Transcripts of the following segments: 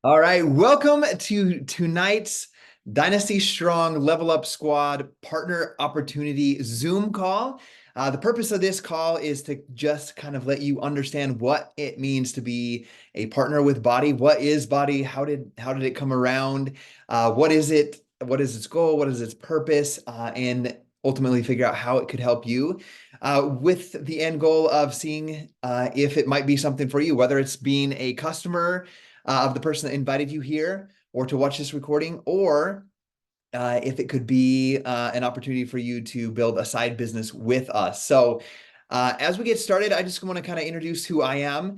All right, welcome to tonight's Dynasty Strong Level Up Squad Partner Opportunity Zoom call. The purpose of this call is to just kind of let you understand what it means to be a partner with BODi. What is BODi? How did it come around? What is it? What is its goal? What is its purpose? And ultimately figure out how it could help you, with the end goal of seeing if it might be something for you, whether it's being a customer of the person that invited you here or to watch this recording, or if it could be an opportunity for you to build a side business with us. So as we get started, I just want to kind of introduce who I am.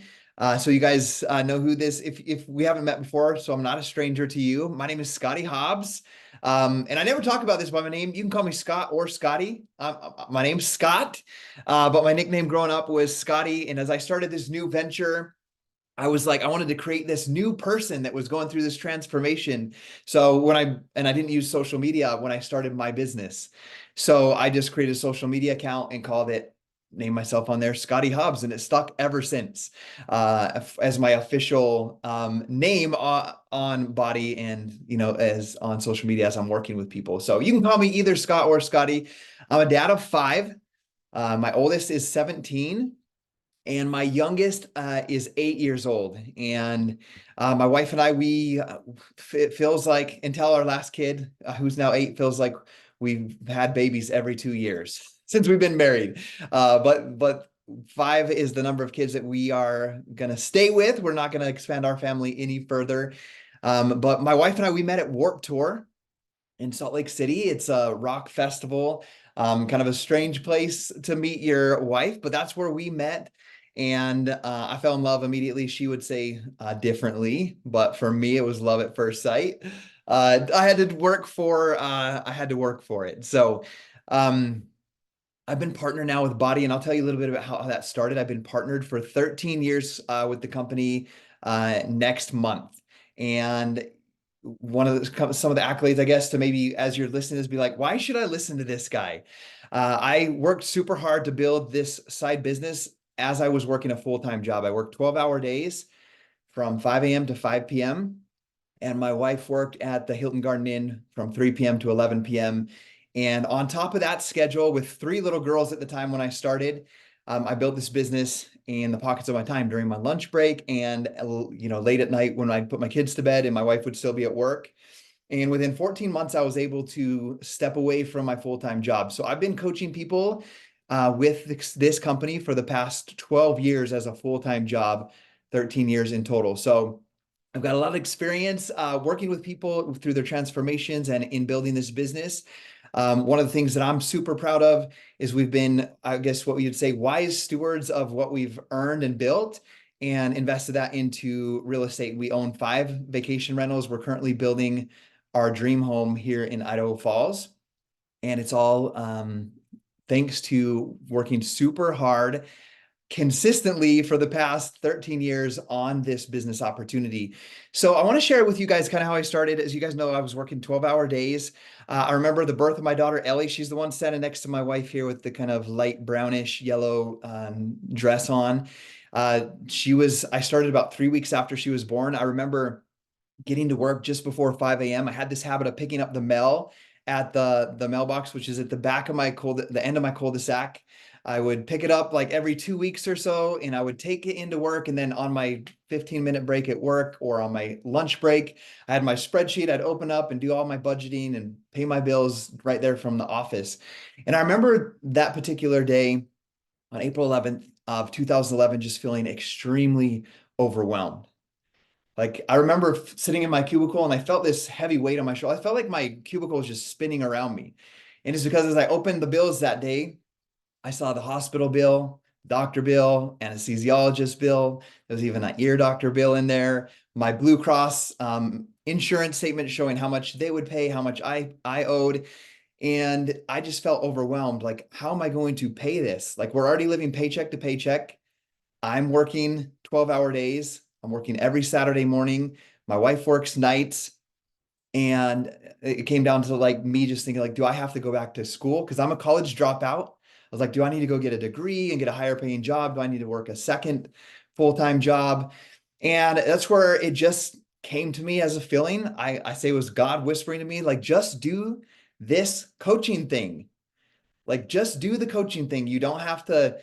So you guys know who this, if we haven't met before, so I'm not a stranger to you. My name is Scotty Hobbs. And I never talk about this by my name. You can call me Scott or Scotty. My name's Scott, but my nickname growing up was Scotty. And as I started this new venture, I was like, I wanted to create this new person that was going through this transformation. So I didn't use social media when I started my business. So I just created a social media account and named myself on there Scotty Hobbs, and it stuck ever since as my official name on BODi, and as on social media as I'm working with people. So you can call me either Scott or Scotty. I'm a dad of five. My oldest is 17. And my youngest is 8 years old. And my wife and I, it feels like until our last kid, who's now 8, feels like we've had babies every 2 years since we've been married. But 5 is the number of kids that we are going to stay with. We're not going to expand our family any further. But my wife and I, we met at Warped Tour in Salt Lake City. It's a rock festival, kind of a strange place to meet your wife, but that's where we met. And I fell in love immediately. She would say differently, but for me, it was love at first sight. I had to work for it. So um, I've been partnered now with BODi, and I'll tell you a little bit about how that started. I've been partnered for 13 years with the company next month. And some of the accolades, I guess, to maybe as you're listening is be like, why should I listen to this guy? I worked super hard to build this side business as I was working a full-time job. I worked 12-hour days from 5 a.m. to 5 p.m. And my wife worked at the Hilton Garden Inn from 3 p.m. to 11 p.m. And on top of that schedule, with 3 little girls at the time when I started, I built this business in the pockets of my time during my lunch break and late at night when I put my kids to bed and my wife would still be at work. And within 14 months, I was able to step away from my full-time job. So I've been coaching people with this company for the past 12 years as a full-time job, 13 years in total. So I've got a lot of experience working with people through their transformations and in building this business. One of the things that I'm super proud of is we've been, I guess what you'd say, wise stewards of what we've earned and built and invested that into real estate. We own 5 vacation rentals. We're currently building our dream home here in Idaho Falls. And it's all thanks to working super hard consistently for the past 13 years on this business opportunity. So I want to share with you guys kind of how I started. As you guys know, I was working 12-hour days. I remember the birth of my daughter, Ellie. She's the one standing next to my wife here with the kind of light brownish yellow dress on. I started about 3 weeks after she was born. I remember getting to work just before 5 a.m. I had this habit of picking up the mail at the mailbox, which is at the back of the end of my cul-de-sac. I would pick it up like every 2 weeks or so, and I would take it into work. And then on my 15-minute break at work or on my lunch break, I had my spreadsheet. I'd open up and do all my budgeting and pay my bills right there from the office. And I remember that particular day on April 11th of 2011, just feeling extremely overwhelmed. Like I remember sitting in my cubicle and I felt this heavy weight on my shoulder. I felt like my cubicle was just spinning around me. And it's because as I opened the bills that day, I saw the hospital bill, doctor bill, anesthesiologist bill. There was even an ear doctor bill in there. My Blue Cross insurance statement showing how much they would pay, how much I owed. And I just felt overwhelmed. Like, how am I going to pay this? Like, we're already living paycheck to paycheck. I'm working 12-hour days. I'm working every Saturday morning. My wife works nights. And it came down to like me just thinking like, do I have to go back to school? Because I'm a college dropout. I was like, do I need to go get a degree and get a higher paying job? Do I need to work a second full-time job? And that's where it just came to me as a feeling. I say it was God whispering to me, like, just do this coaching thing. Like, just do the coaching thing. You don't have to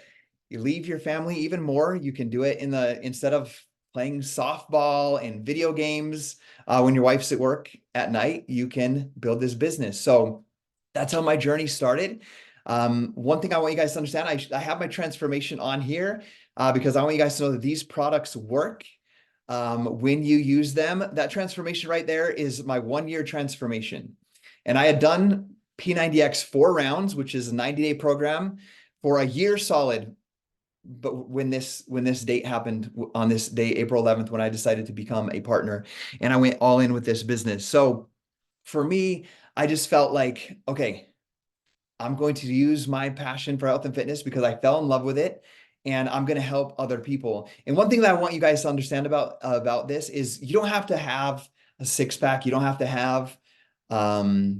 you leave your family even more. You can do it instead of playing softball and video games when your wife's at work at night, you can build this business. So that's how my journey started. One thing I want you guys to understand, I have my transformation on here because I want you guys to know that these products work when you use them. That transformation right there is my 1 year transformation. And I had done P90X 4 rounds, which is a 90-day program for a year solid. But when this date happened, on this day, April 11th, when I decided to become a partner, and I went all in with this business. So for me, I just felt like, okay, I'm going to use my passion for health and fitness because I fell in love with it, and I'm going to help other people. And one thing that I want you guys to understand about this is you don't have to have a six pack. You don't have to have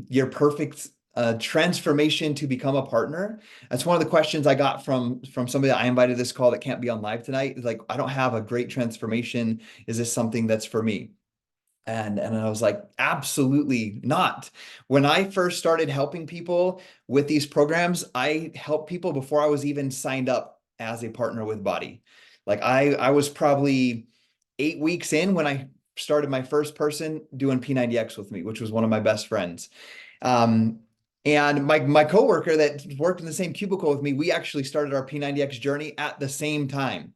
your perfect transformation to become a partner. That's one of the questions I got from somebody that I invited to this call that can't be on live tonight. Like, I don't have a great transformation. Is this something that's for me? And I was like, absolutely not. When I first started helping people with these programs, I helped people before I was even signed up as a partner with BODi. Like, I was probably 8 weeks in when I started my first person doing P90X with me, which was one of my best friends. Um, and my coworker that worked in the same cubicle with me, we actually started our P90X journey at the same time.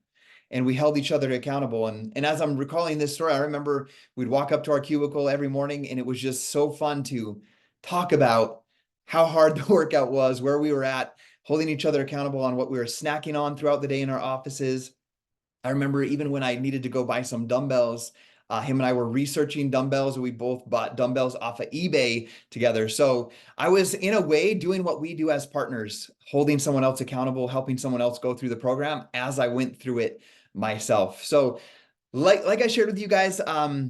And we held each other accountable. And as I'm recalling this story, I remember we'd walk up to our cubicle every morning, and it was just so fun to talk about how hard the workout was, where we were at, holding each other accountable on what we were snacking on throughout the day in our offices. I remember even when I needed to go buy some dumbbells, him and I were researching dumbbells. We both bought dumbbells off of eBay together. So I was, in a way, doing what we do as partners, holding someone else accountable, helping someone else go through the program as I went through it myself. So like I shared with you guys, I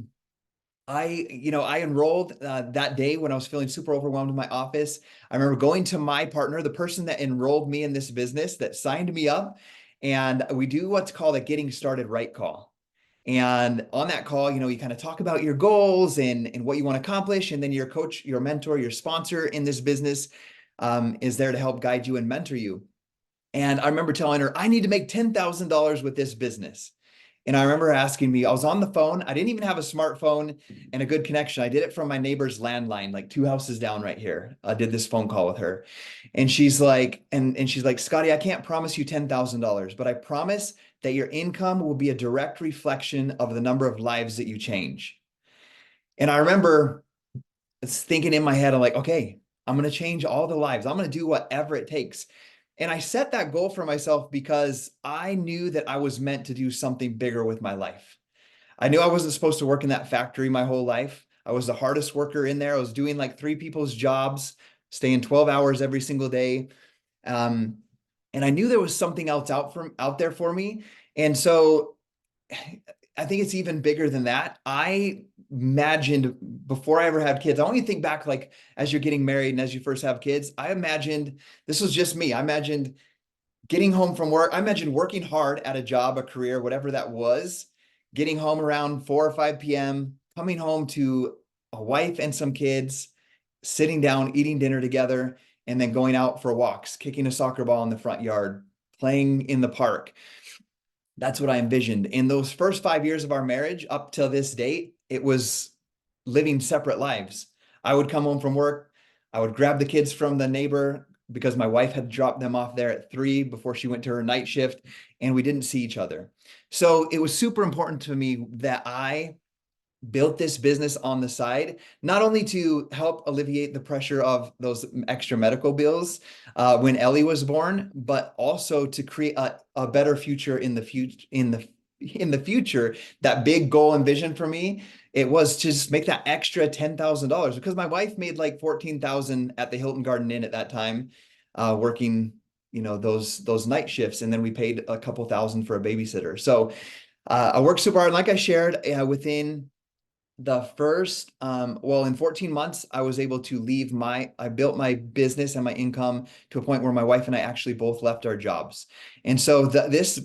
enrolled that day when I was feeling super overwhelmed in my office. I remember going to my partner, the person that enrolled me in this business, that signed me up, and we do what's called a getting started right call. And on that call, you kind of talk about your goals and what you want to accomplish, and then your coach, your mentor, your sponsor in this business is there to help guide you and mentor you. And I remember telling her, I need to make $10,000 with this business. And I remember asking me, I was on the phone. I didn't even have a smartphone and a good connection. I did it from my neighbor's landline, like 2 houses down right here. I did this phone call with her. And she's like, she's like, Scotty, I can't promise you $10,000, but I promise that your income will be a direct reflection of the number of lives that you change. And I remember thinking in my head, I'm like, okay, I'm going to change all the lives. I'm going to do whatever it takes. And I set that goal for myself because I knew that I was meant to do something bigger with my life. I knew I wasn't supposed to work in that factory my whole life. I was the hardest worker in there. I was doing like 3 people's jobs, staying 12 hours every single day. Um, and I knew there was something else out there for me. And so I think it's even bigger than that. I imagined, before I ever had kids, I want you to think back, like, as you're getting married and as you first have kids, I imagined, this was just me. I imagined getting home from work. I imagined working hard at a job, a career, whatever that was, getting home around 4 or 5 p.m., coming home to a wife and some kids, sitting down, eating dinner together, and then going out for walks, kicking a soccer ball in the front yard, playing in the park. That's what I envisioned. In those first 5 years of our marriage, up till this date, it was living separate lives. I would come home from work. I would grab the kids from the neighbor because my wife had dropped them off there at 3 before she went to her night shift, and we didn't see each other. So it was super important to me that I built this business on the side, not only to help alleviate the pressure of those extra medical bills when Ellie was born, but also to create a better future in the future. In the future, that big goal and vision for me, it was to just make that extra $10,000, because my wife made like 14,000 at the Hilton Garden Inn at that time, working those night shifts, and then we paid a couple thousand for a babysitter. So I worked super hard. Like I shared, within the first, in 14 months, I was able to I built my business and my income to a point where my wife and I actually both left our jobs. And so this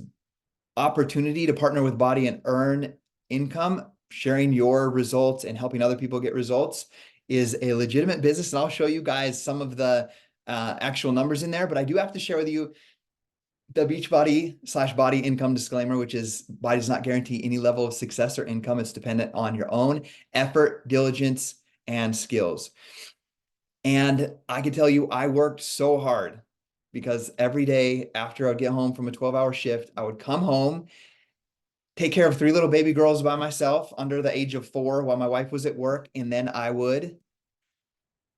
opportunity to partner with BODi and earn income sharing your results and helping other people get results is a legitimate business. And I'll show you guys some of the actual numbers in there, but I do have to share with you the Beachbody/BODi income disclaimer, which is BODi does not guarantee any level of success or income. It's dependent on your own effort, diligence, and skills. And I can tell you, I worked so hard because every day after I'd get home from a 12-hour shift, I would come home, take care of 3 little baby girls by myself under the age of 4 while my wife was at work. And then I would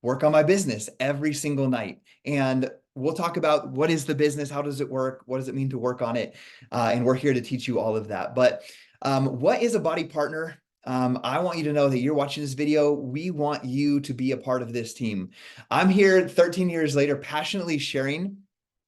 work on my business every single night. And we'll talk about what is the business, how does it work, what does it mean to work on it, and we're here to teach you all of that. But what is a BODi partner? I want you to know that you're watching this video. We want you to be a part of this team. I'm here 13 years later, passionately sharing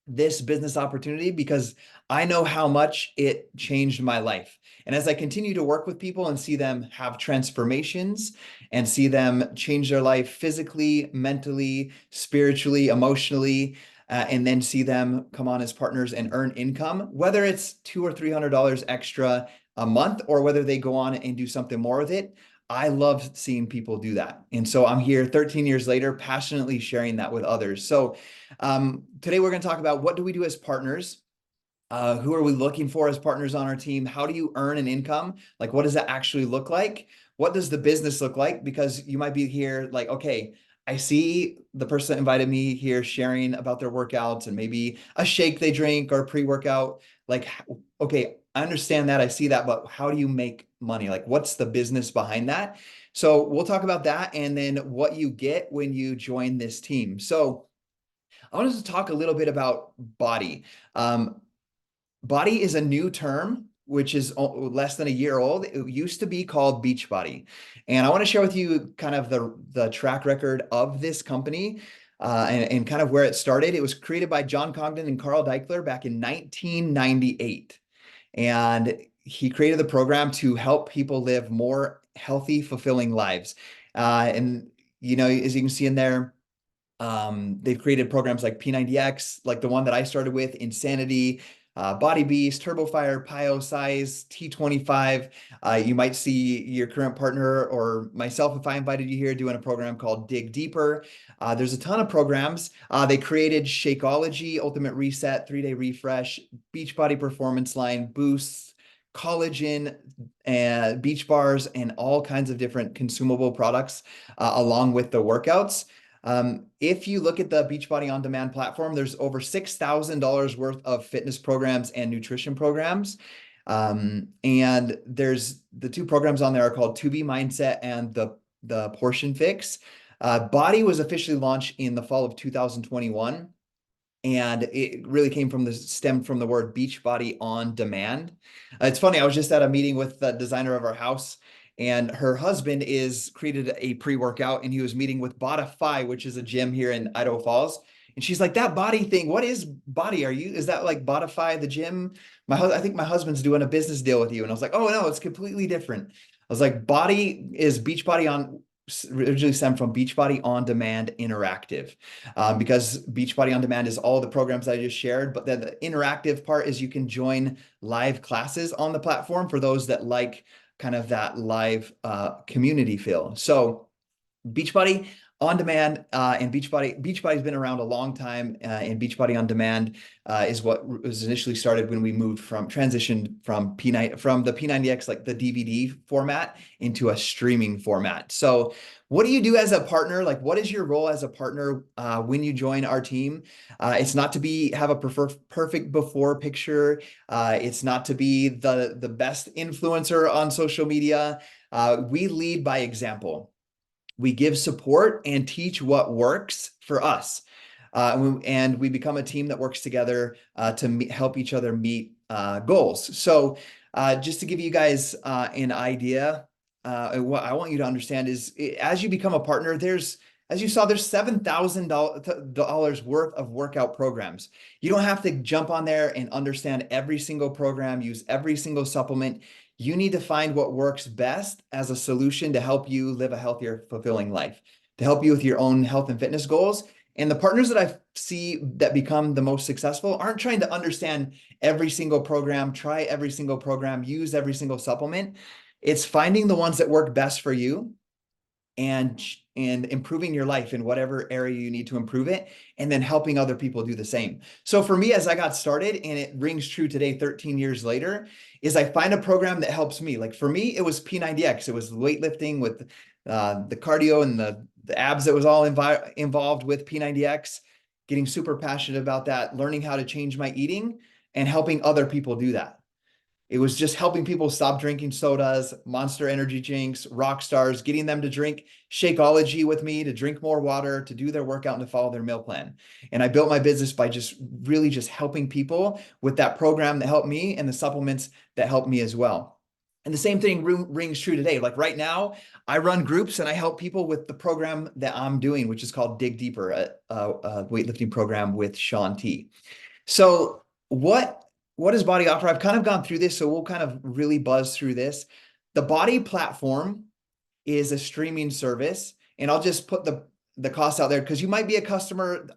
this business opportunity because I know how much it changed my life. And as I continue to work with people and see them have transformations and see them change their life physically, mentally, spiritually, emotionally, and then see them come on as partners and earn income, whether it's $200 or $300 extra a month or whether they go on and do something more with it, I love seeing people do that. And so I'm here 13 years later, passionately sharing that with others. So today we're going to talk about what do we do as partners? Who are we looking for as partners on our team? How do you earn an income? Like, what does that actually look like? What does the business look like? Because you might be here like, okay, I see the person that invited me here sharing about their workouts and maybe a shake they drink or pre-workout. Like, okay, I understand that. I see that, but how do you make money? Like, what's the business behind that? So we'll talk about that and then what you get when you join this team. So I wanted to talk a little bit about BODi. BODi is a new term, which is less than a year old. It used to be called Beachbody. And I want to share with you kind of the track record of this company and kind of where it started. It was created by John Congdon and Carl Deichler back in 1998. And he created the program to help people live more healthy, fulfilling lives. And, you know, as you can see in there, they've created programs like P90X, like the one that I started with, Insanity, Body Beast, Turbo Fire, Pio Size, T25. You might see your current partner or myself, if I invited you here, doing a program called Dig Deeper. There's a ton of programs. They created Shakeology, Ultimate Reset, 3-Day Refresh, Beachbody Performance Line, Boosts, collagen, and beach bars, and all kinds of different consumable products along with the workouts. If you look at the Beachbody On Demand platform, there's over $6,000 worth of fitness programs and nutrition programs. And there's the 2 programs on there are called 2B Mindset and the Portion Fix. BODi was officially launched in the fall of 2021. And it really stemmed from the word Beachbody On Demand. It's funny, I was just at a meeting with the designer of our house, and her husband created a pre-workout, and he was meeting with BODi, which is a gym here in Idaho Falls. And she's like, that BODi thing, what is BODi? Is that like BODi, the gym? I think my husband's doing a business deal with you. And I was like, oh no, it's completely different. I was like, BODi is Beachbody On, originally stemmed from Beachbody On Demand Interactive, because Beachbody On Demand is all the programs I just shared, but then the interactive part is you can join live classes on the platform for those that like kind of that live community feel. So Beachbody On Demand and Beachbody's been around a long time, and Beachbody On Demand is what was initially started when we transitioned from the P90X, like the DVD format, into a streaming format. So what do you do as a partner? Like, what is your role as a partner when you join our team? It's not to have a perfect before picture. It's not to be the best influencer on social media. We lead by example. We give support and teach what works for us. And we become a team that works together to help each other meet goals. So just to give you guys an idea, what I want you to understand is as you become a partner, as you saw, there's $7,000 worth of workout programs. You don't have to jump on there and understand every single program, use every single supplement. You need to find what works best as a solution to help you live a healthier, fulfilling life, to help you with your own health and fitness goals. And the partners that I see that become the most successful aren't trying to understand every single program, try every single program, use every single supplement. It's finding the ones that work best for you and improving your life in whatever area you need to improve it, and then helping other people do the same. So for me, as I got started, and it rings true today 13 years later, is I find a program that helps me. Like for me, it was P90X. It was weightlifting with the cardio and the abs that was all involved with P90X, getting super passionate about that, learning how to change my eating and helping other people do that. It was just helping people stop drinking sodas, Monster energy drinks, rock stars, getting them to drink Shakeology with me, to drink more water, to do their workout, and to follow their meal plan. And I built my business by just really just helping people with that program that helped me and the supplements that helped me as well. And the same thing rings true today. Like right now, I run groups and I help people with the program that I'm doing, which is called Dig Deeper, a weightlifting program with Sean T. So what does BODi offer? I've kind of gone through this, so we'll kind of really buzz through this. The BODi platform is a streaming service, and I'll just put the cost out there because you might be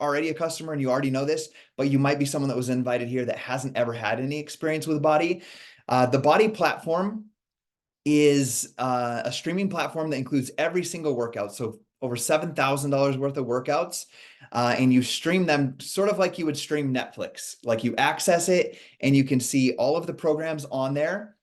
already a customer, and you already know this, but you might be someone that was invited here that hasn't ever had any experience with BODi. The BODi platform is a streaming platform that includes every single workout. So over $7,000 worth of workouts. And you stream them sort of like you would stream Netflix. Like you access it and you can see all of the programs on there.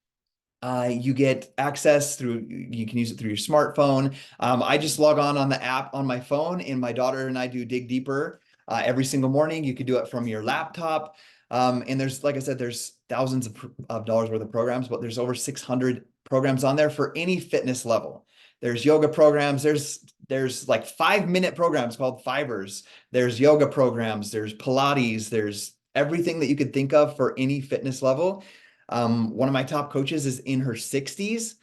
You get access through, you can use it through your smartphone. I just log on the app on my phone, and my daughter and I do Dig Deeper every single morning. You could do it from your laptop. And there's, like I said, there's thousands of dollars worth of programs, but there's over 600 programs on there for any fitness level. There's yoga programs. There's like 5-minute programs called Fivers. There's yoga programs. There's Pilates. There's everything that you could think of for any fitness level. One of my top coaches is in her 60s.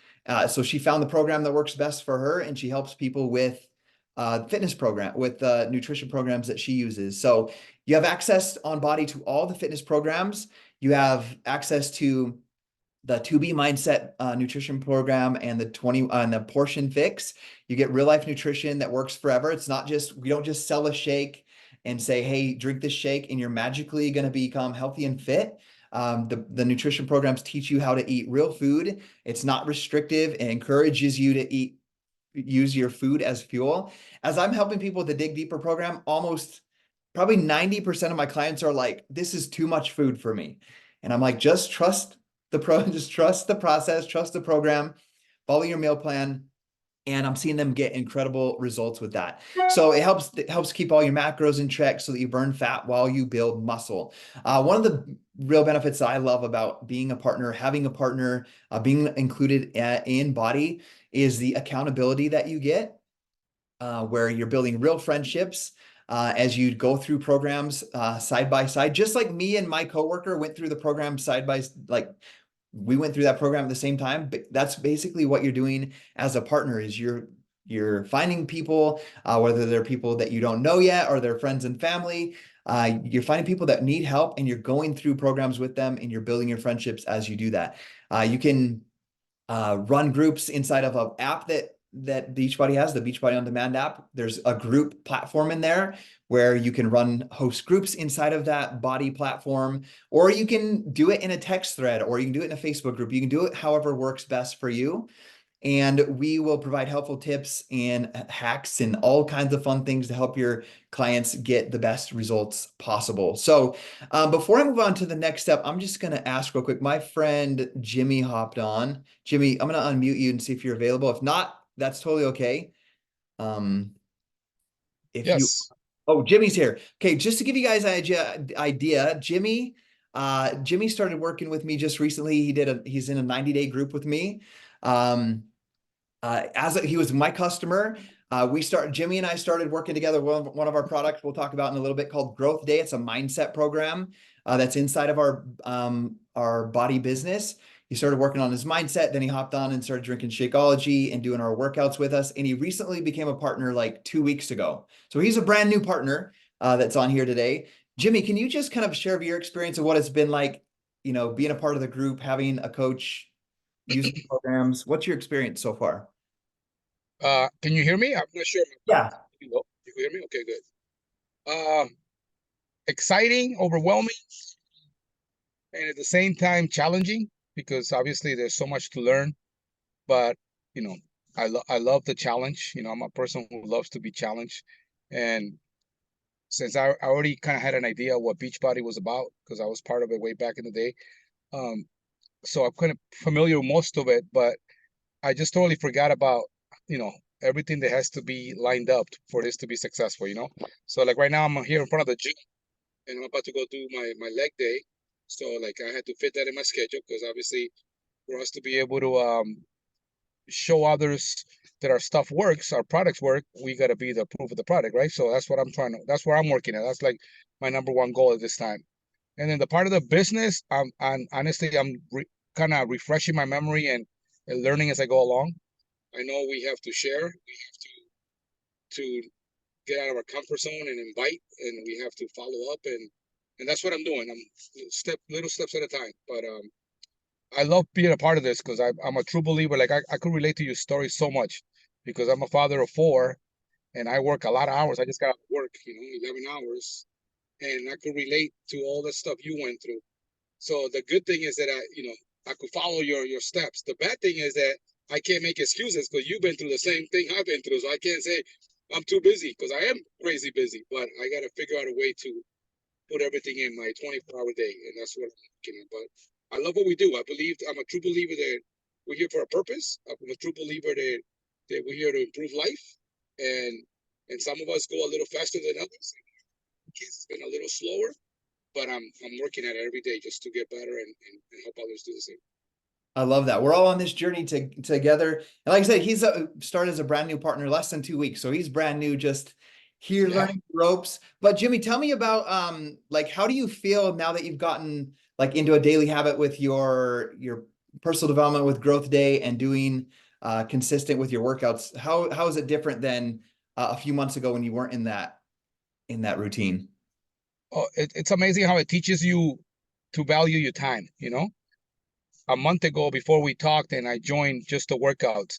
So she found the program that works best for her, and she helps people with fitness program, with nutrition programs that she uses. So you have access on BODi to all the fitness programs. You have access to the 2B Mindset nutrition program and the Portion Fix. You get real life nutrition that works forever. It's not just, we don't just sell a shake and say, hey, drink this shake and you're magically going to become healthy and fit. The nutrition programs teach you how to eat real food. It's not restrictive. It encourages you to use your food as fuel. As I'm helping people with the Dig Deeper program, probably 90% of my clients are like, this is too much food for me. And I'm like, just trust just trust the process, trust the program, follow your meal plan. And I'm seeing them get incredible results with that. So it helps keep all your macros in check so that you burn fat while you build muscle. One of the real benefits that I love about being a partner, having a partner, being included in BODi is the accountability that you get, where you're building real friendships as you go through programs side by side. Just like me and my coworker went through the program like we went through that program at the same time. But that's basically what you're doing as a partner is you're finding people, whether they're people that you don't know yet or they're friends and family. You're finding people that need help, and you're going through programs with them, and you're building your friendships as you do that. You can run groups inside of an app that Beachbody has, the Beachbody On Demand app. There's a group platform in there where you can host groups inside of that BODi platform, or you can do it in a text thread, or you can do it in a Facebook group. You can do it however works best for you. And we will provide helpful tips and hacks and all kinds of fun things to help your clients get the best results possible. So before I move on to the next step, I'm just going to ask real quick. My friend Jimmy hopped on. Jimmy, I'm going to unmute you and see if you're available. If not, that's totally okay. Um, if you, Yes. oh, Jimmy's here. Okay, just to give you guys an idea, Jimmy started working with me just recently. He's in a 90-day group with me. He was my customer, Jimmy and I started working together. One of our products we'll talk about in a little bit called Growth Day. It's a mindset program that's inside of our BODi business. He started working on his mindset. Then he hopped on and started drinking Shakeology and doing our workouts with us. And he recently became a partner like 2 weeks ago. So he's a brand new partner that's on here today. Jimmy, can you just kind of share your experience of what it's been like, being a part of the group, having a coach, using programs? What's your experience so far? Can you hear me? I'm not sure. Yeah. You know, you can hear me? Okay, good. Exciting, overwhelming, and at the same time challenging because obviously there's so much to learn. but I love the challenge. I'm a person who loves to be challenged, and since I already kind of had an idea what Beachbody was about because I was part of it way back in the day, um, so I'm kind of familiar with most of it, but I just totally forgot about you know everything that has to be lined up for this to be successful. So like right now I'm here in front of the gym and I'm about to go do my leg day. So like I had to fit that in my schedule because obviously for us to be able to show others that our stuff works, our products work, we got to be the proof of the product, right? So that's where I'm working at. That's like my number one goal at this time. And then the part of the business, I'm honestly, kind of refreshing my memory and learning as I go along. I know we have to share, we have to get out of our comfort zone and invite, and we have to follow up, and that's what I'm doing. I'm little steps at a time. But I love being a part of this because I'm a true believer. Like I could relate to your story so much because I'm a father of four and I work a lot of hours. I just got out of work, 11 hours, and I could relate to all the stuff you went through. So the good thing is that I could follow your steps. The bad thing is that I can't make excuses because you've been through the same thing I've been through. So I can't say I'm too busy because I am crazy busy, but I got to figure out a way to put everything in my 24-hour day, and that's what I'm looking at. But I love what we do. I'm a true believer that we're here for a purpose. I'm a true believer that we're here to improve life, and some of us go a little faster than others. It's been a little slower, but I'm working at it every day just to get better and help others do the same. I love that. We're all on this journey together. And like I said, he's started as a brand new partner less than 2 weeks. So he's brand new, just here Yeah. learning the ropes. But Jimmy, tell me about like how do you feel now that you've gotten like into a daily habit with your personal development with Growth Day and doing consistent with your workouts? How is it different than a few months ago when you weren't in that routine? Oh, it's amazing how it teaches you to value your time. A month ago before we talked and I joined just to work out,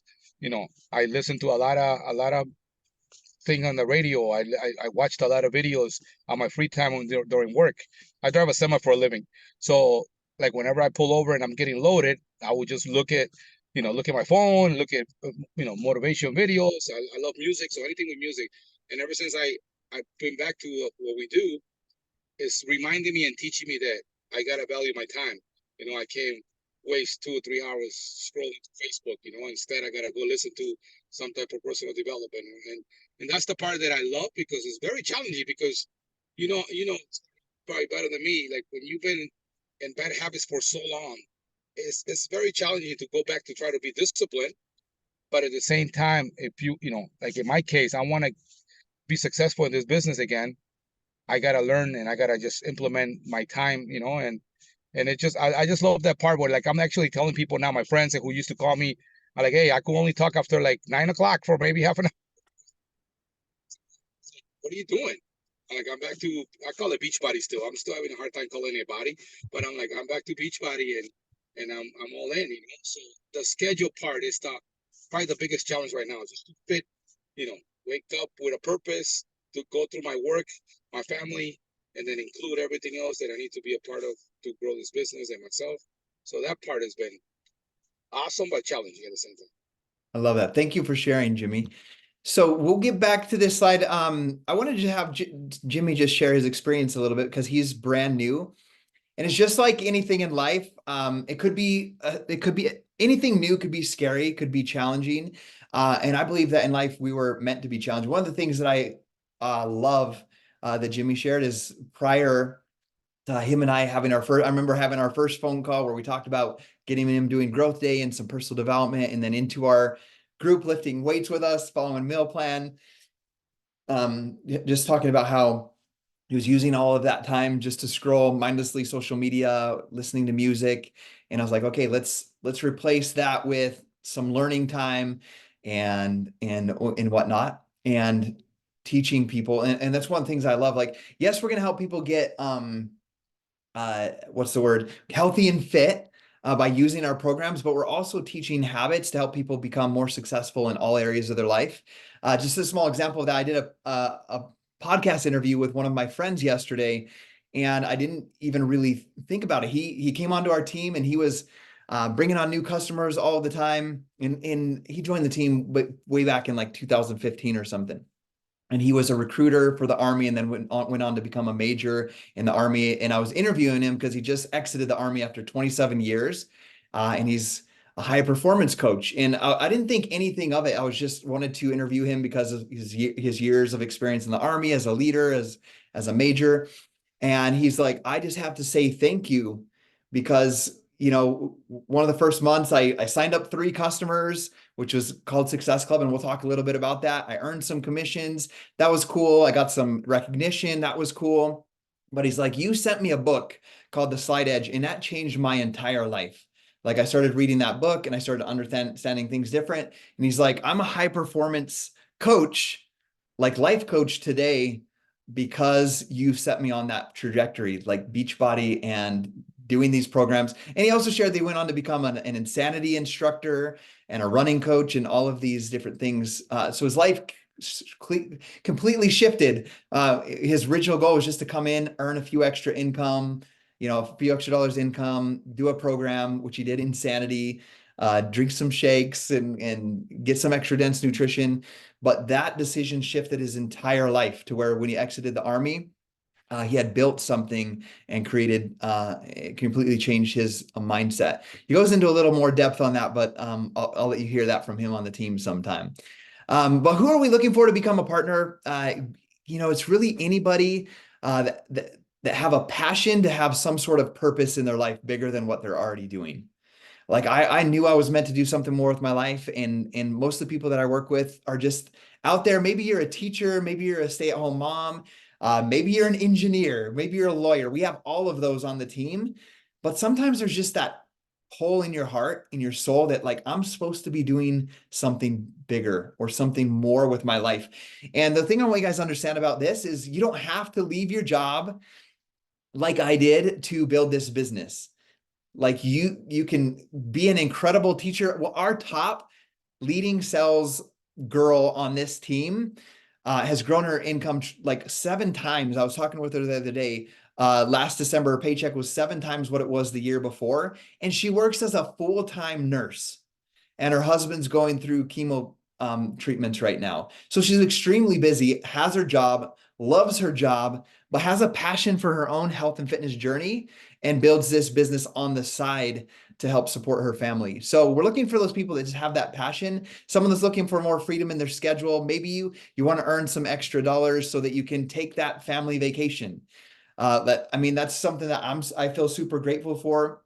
I listened to a lot of thing on the radio. I watched a lot of videos on my free time during work. I drive a semi for a living, so like whenever I pull over and I'm getting loaded, I would just look at my phone, look at motivation videos. I love music, so anything with music. And ever since I've been back to what we do, it's reminding me and teaching me that I gotta value my time. I can't waste 2 or 3 hours scrolling to Facebook. Instead I gotta go listen to some type of personal development, and that's the part that I love because it's very challenging. Because probably better than me. Like when you've been in bad habits for so long, it's very challenging to go back to try to be disciplined. But at the same time, if like in my case, I want to be successful in this business again. I gotta learn and I gotta just implement my time, and I just love that part where like I'm actually telling people now, my friends who used to call me, are like, hey, I could only talk after like 9 o'clock for maybe half an hour. What are you doing? Like I'm back to I call it Beachbody still. I'm still having a hard time calling it body, but I'm back to Beachbody and I'm all in. So the schedule part is probably the biggest challenge right now, just to fit, wake up with a purpose, to go through my work, my family, and then include everything else that I need to be a part of to grow this business and myself. So that part has been awesome but challenging at the same time. I love that. Thank you for sharing, Jimmy. So we'll get back to this slide. I wanted to have Jimmy just share his experience a little bit because he's brand new, and it's just like anything in life. It could be anything new. Could be scary. Could be challenging. And I believe that in life we were meant to be challenged. One of the things that I love that Jimmy shared is prior him and I having our first, I remember having our first phone call where we talked about getting him doing growth day and some personal development, and then into our group lifting weights with us, following a meal plan. Just talking about how he was using all of that time just to scroll mindlessly social media, listening to music. And I was like, okay, let's replace that with some learning time and whatnot. And teaching people. And that's one of the things I love. Like, yes, we're gonna help people get what's the word, healthy and fit by using our programs, but we're also teaching habits to help people become more successful in all areas of their life. Just a small example of that, I did a podcast interview with one of my friends yesterday, and I didn't even really think about it. He came onto our team, and he was bringing on new customers all the time. And he joined the team way back in like 2015 or something. And he was a recruiter for the Army and then went on to become a major in the Army. And I was interviewing him because he just exited the Army after 27 years. And he's a high performance coach. And I didn't think anything of it. I was just wanted to interview him because of his years of experience in the Army as a leader, as a major. And he's like, I just have to say thank you because, one of the first months I signed up 3 customers, which was called Success Club. And we'll talk a little bit about that. I earned some commissions. That was cool. I got some recognition. That was cool. But he's like, you sent me a book called The Slight Edge, and that changed my entire life. Like I started reading that book and I started understanding things different. And he's like, I'm a high performance coach, like life coach today, because you've set me on that trajectory, like Beachbody and doing these programs. And he also shared that he went on to become an insanity instructor and a running coach and all of these different things. So his life completely shifted. His original goal was just to come in, earn a few extra income, a few extra dollars income, do a program, which he did, Insanity, drink some shakes and get some extra dense nutrition. But that decision shifted his entire life to where when he exited the Army, he had built something and completely changed his mindset. He goes into a little more depth on that, but I'll let you hear that from him on the team sometime. But who are we looking for to become a partner? It's really anybody that have a passion to have some sort of purpose in their life bigger than what they're already doing. Like I knew I was meant to do something more with my life, and most of the people that I work with are just out there. Maybe you're a teacher, maybe you're a stay-at-home mom, maybe you're an engineer, maybe you're a lawyer. We have all of those on the team, but sometimes there's just that hole in your heart, in your soul, that like I'm supposed to be doing something bigger or something more with my life. And the thing I want you guys to understand about this is you don't have to leave your job like I did to build this business. Like you can be an incredible teacher. Well, our top leading sales girl on this team has grown her income like 7 times. I was talking with her the other day. Last December, her paycheck was 7 times what it was the year before. And she works as a full-time nurse. And her husband's going through chemo treatments right now. So she's extremely busy, has her job, loves her job, but has a passion for her own health and fitness journey and builds this business on the side to help support her family. So we're looking for those people that just have that passion. Someone that's looking for more freedom in their schedule. Maybe you want to earn some extra dollars so that you can take that family vacation. That's something that I feel super grateful for.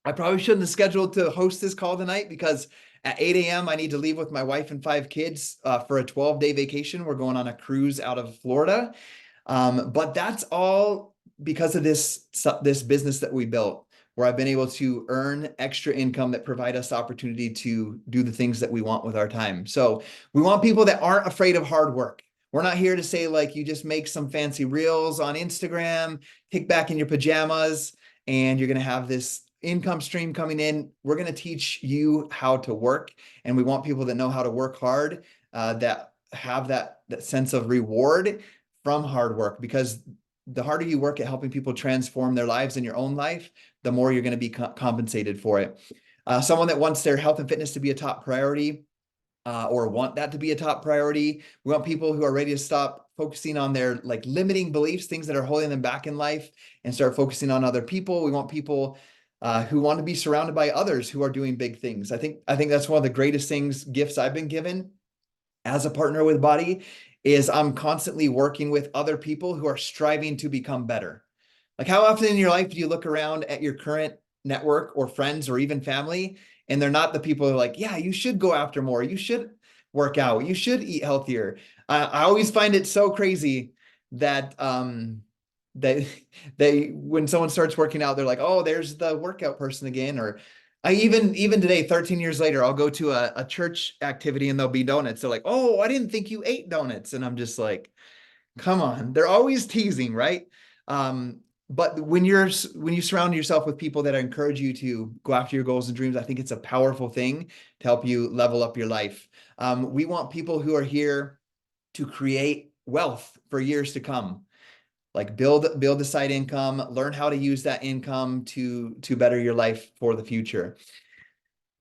I probably shouldn't have scheduled to host this call tonight because at 8 a.m. I need to leave with my wife and 5 kids for a 12-day vacation. We're going on a cruise out of Florida. But that's all because of this business that we built, where I've been able to earn extra income that provide us opportunity to do the things that we want with our time. So we want people that aren't afraid of hard work. We're not here to say like you just make some fancy reels on Instagram, kick back in your pajamas, and you're going to have this income stream coming in. We're going to teach you how to work, and we want people that know how to work hard, that have that sense of reward from hard work, because the harder you work at helping people transform their lives and your own life, the more you're going to be compensated for it. Someone that wants their health and fitness to be a top priority, or want that to be a top priority. We want people who are ready to stop focusing on their like limiting beliefs, things that are holding them back in life, and start focusing on other people. We want people who want to be surrounded by others who are doing big things. I think that's one of the greatest gifts I've been given as a partner with BODi, is I'm constantly working with other people who are striving to become better. Like how often in your life do you look around at your current network or friends or even family, and they're not the people who are like, yeah, you should go after more, you should work out, you should eat healthier. I always find it so crazy that they when someone starts working out, they're like, oh, there's the workout person again. Or I even today, 13 years later, I'll go to a church activity and there'll be donuts. They're like, oh, I didn't think you ate donuts. And I'm just like, come on. They're always teasing, right? But when you surround yourself with people that encourage you to go after your goals and dreams, I think it's a powerful thing to help you level up your life. We want people who are here to create wealth for years to come. Like build a side income, learn how to use that income to better your life for the future.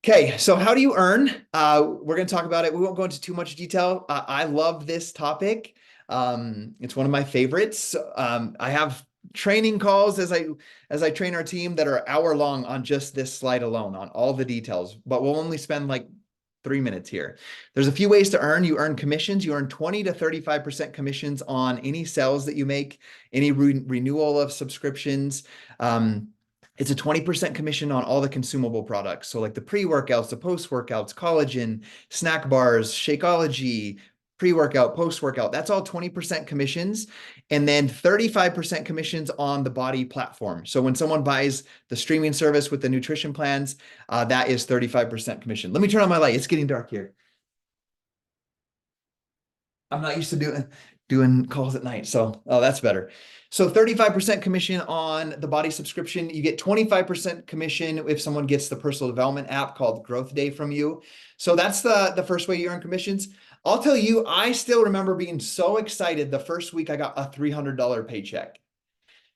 Okay, so how do you earn? We're going to talk about it. We won't go into too much detail. I love this topic. It's one of my favorites. I have training calls as I train our team that are hour long on just this slide alone, on all the details. But we'll only spend like 3 minutes here. There's a few ways to earn. You earn commissions. You earn 20 to 35% commissions on any sales that you make, any renewal of subscriptions. It's a 20% commission on all the consumable products. So like the pre-workouts, the post-workouts, collagen, snack bars, Shakeology, pre-workout, post-workout. That's all 20% commissions. And then 35% commissions on the BODi platform. So when someone buys the streaming service with the nutrition plans, that is 35% commission. Let me turn on my light. It's getting dark here. I'm not used to doing calls at night. So, oh, that's better. So 35% commission on the BODi subscription. You get 25% commission if someone gets the personal development app called Growth Day from you. So that's the first way you earn commissions. I'll tell you, I still remember being so excited the first week I got a $300 paycheck,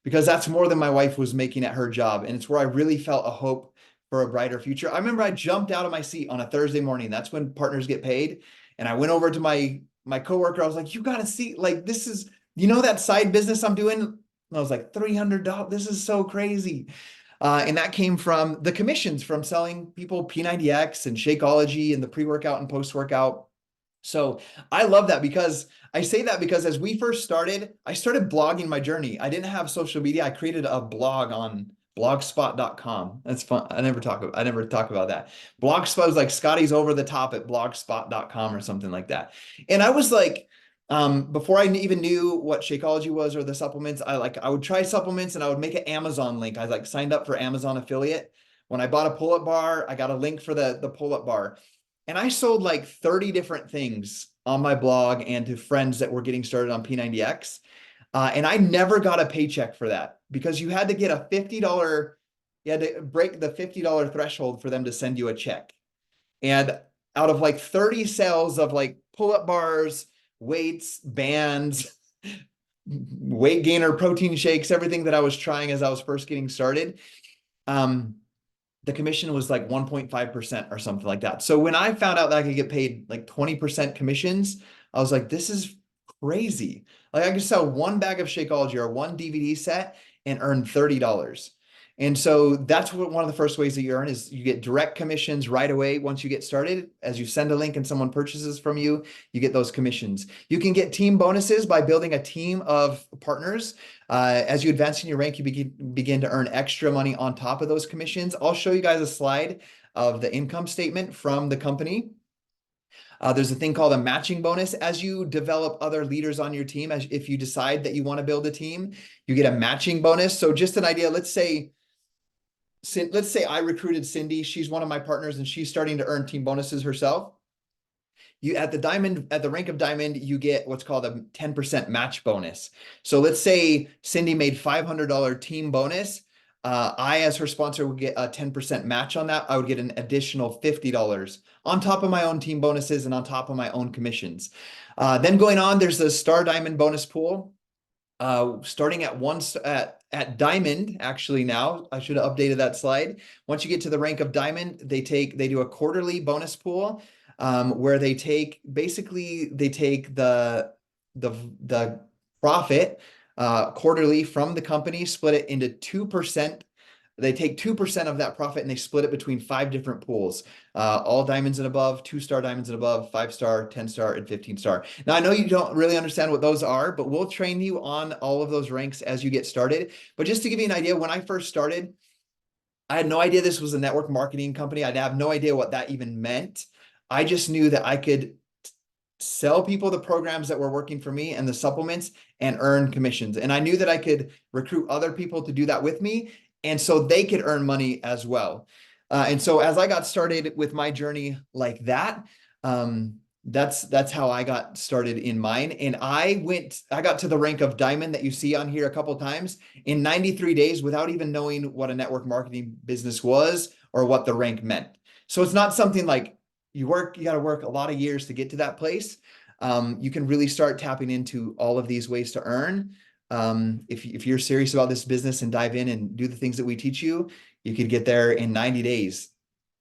because that's more than my wife was making at her job. And it's where I really felt a hope for a brighter future. I remember I jumped out of my seat on a Thursday morning. That's when partners get paid. And I went over to my coworker. I was like, you got to see, like, this is, that side business I'm doing? And I was like, $300. This is so crazy. And that came from the commissions from selling people P90X and Shakeology and the pre-workout and post-workout. So I love that, because I say that because as we first started, I started blogging my journey. I didn't have social media. I created a blog on blogspot.com. That's fun. I never talk about that. Blogspot was like Scotty's over the top at blogspot.com or something like that. And I was like, before I even knew what Shakeology was or the supplements, I would try supplements and I would make an Amazon link. I like signed up for Amazon affiliate. When I bought a pull-up bar, I got a link for the pull-up bar. And I sold like 30 different things on my blog and to friends that were getting started on P90X. And I never got a paycheck for that, because you had to get a $50, you had to break the $50 threshold for them to send you a check. And out of like 30 sales of like pull-up bars, weights, bands, weight gainer, protein shakes, everything that I was trying as I was first getting started, the commission was like 1.5% or something like that. So when I found out that I could get paid like 20% commissions, I was like, this is crazy. Like I could sell one bag of Shakeology or one DVD set and earn $30. And so that's what one of the first ways that you earn is you get direct commissions right away once you get started. As you send a link and someone purchases from you, you get those commissions. You can get team bonuses by building a team of partners. As you advance in your rank, you begin to earn extra money on top of those commissions. I'll show you guys a slide of the income statement from the company. There's a thing called a matching bonus. As you develop other leaders on your team, if you decide that you want to build a team, you get a matching bonus. So just an idea, let's say I recruited Cindy. She's one of my partners and she's starting to earn team bonuses herself. You at the rank of diamond, you get what's called a 10% match bonus. So let's say Cindy made $500 team bonus. I, as her sponsor, would get a 10% match on that. I would get an additional $50 on top of my own team bonuses and on top of my own commissions. Then going on, there's the Star Diamond bonus pool. Starting at diamond, actually now, I should have updated that slide. Once you get to the rank of diamond, they do a quarterly bonus pool, where they take the profit quarterly from the company, split it into 2%. They take 2% of that profit and they split it between 5 different pools, all diamonds and above, 2-star diamonds and above, 5-star, 10-star, and 15-star. Now, I know you don't really understand what those are, but we'll train you on all of those ranks as you get started. But just to give you an idea, when I first started, I had no idea this was a network marketing company. I'd have no idea what that even meant. I just knew that I could sell people the programs that were working for me and the supplements and earn commissions. And I knew that I could recruit other people to do that with me, and so they could earn money as well. And so as I got started with my journey like that, that's how I got started in mine. And I got to the rank of diamond that you see on here a couple of times in 93 days without even knowing what a network marketing business was or what the rank meant. So it's not something like you got to work a lot of years to get to that place. You can really start tapping into all of these ways to earn If you're serious about this business and dive in and do the things that we teach you, you could get there in 90 days.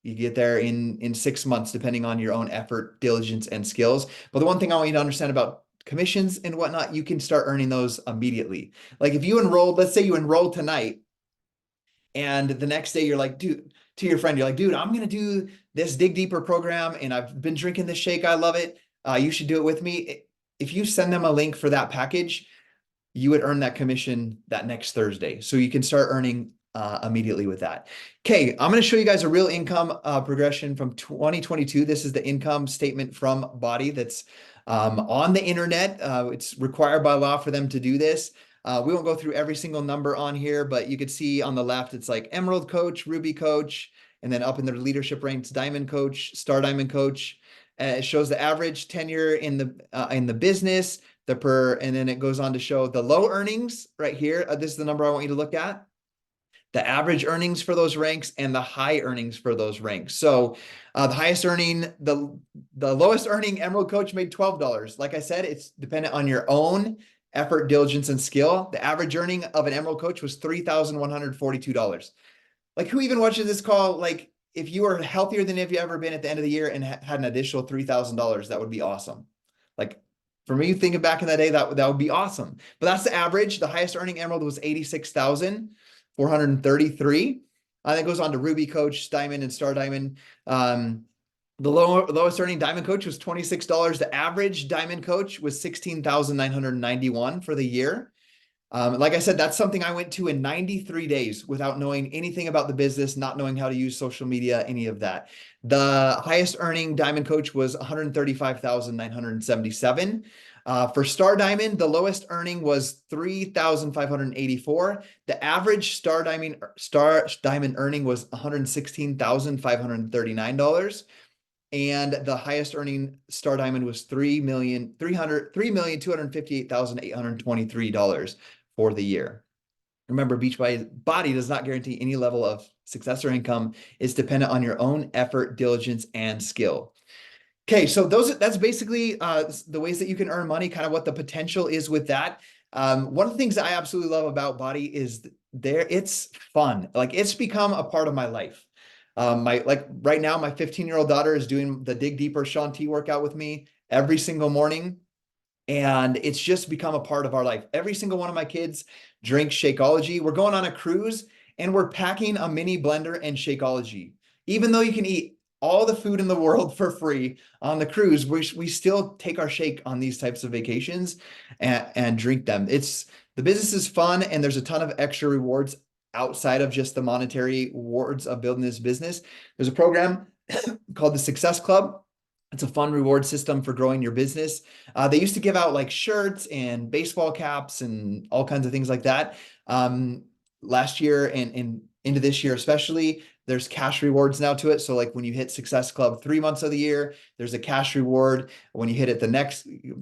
You get there in 6 months, depending on your own effort, diligence, and skills. But the one thing I want you to understand about commissions and whatnot, you can start earning those immediately. Like if you enrolled, let's say you enrolled tonight, and the next day you're like, dude, to your friend, you're like, dude, I'm gonna do this Dig Deeper program, and I've been drinking this shake. I love it. You should do it with me. If you send them a link for that package, you would earn that commission that next Thursday. So you can start earning immediately with that. Okay, I'm going to show you guys a real income progression from 2022. This is the income statement from BODi that's on the internet. It's required by law for them to do this. We won't go through every single number on here, but you could see on the left, it's like Emerald Coach, Ruby Coach, and then up in their leadership ranks, Diamond Coach, Star Diamond Coach. It shows the average tenure in the business, and then it goes on to show the low earnings right here. This is the number I want you to look at. The average earnings for those ranks and the high earnings for those ranks. So the highest earning, the lowest earning Emerald Coach made $12. Like I said, it's dependent on your own effort, diligence, and skill. The average earning of an Emerald Coach was $3,142. Like who even watches this call? Like if you were healthier than if you ever been at the end of the year and had an additional $3,000, that would be awesome. Like for me, thinking back in that day, that would be awesome. But that's the average. The highest earning Emerald was 86,433. That goes on to Ruby Coach, Diamond, and Star Diamond. The lowest earning Diamond Coach was $26. The average Diamond Coach was 16,991 for the year. Like I said, that's something I went to in 93 days without knowing anything about the business, not knowing how to use social media, any of that. The highest earning Diamond Coach was 135,977. For Star Diamond, the lowest earning was 3,584. The average Star Diamond earning was $116,539. And the highest earning Star Diamond was $3,258,823 for the year. Remember, BODi does not guarantee any level of success or income. It's dependent on your own effort, diligence, and skill. Okay, so that's basically the ways that you can earn money, kind of what the potential is with that. One of the things that I absolutely love about BODi is it's fun. Like it's become a part of my life. Like right now, my 15-year-old daughter is doing the Dig Deeper Shaun T workout with me every single morning. And it's just become a part of our life. Every single one of my kids drinks Shakeology. We're going on a cruise and we're packing a mini blender and Shakeology. Even though you can eat all the food in the world for free on the cruise, we still take our shake on these types of vacations and drink them. The business is fun and there's a ton of extra rewards outside of just the monetary rewards of building this business. There's a program called the Success Club. It's a fun reward system for growing your business. They used to give out like shirts and baseball caps and all kinds of things like that. Last year and into this year especially, there's cash rewards now to it. So like when you hit Success Club 3 months of the year, there's a cash reward. When you hit it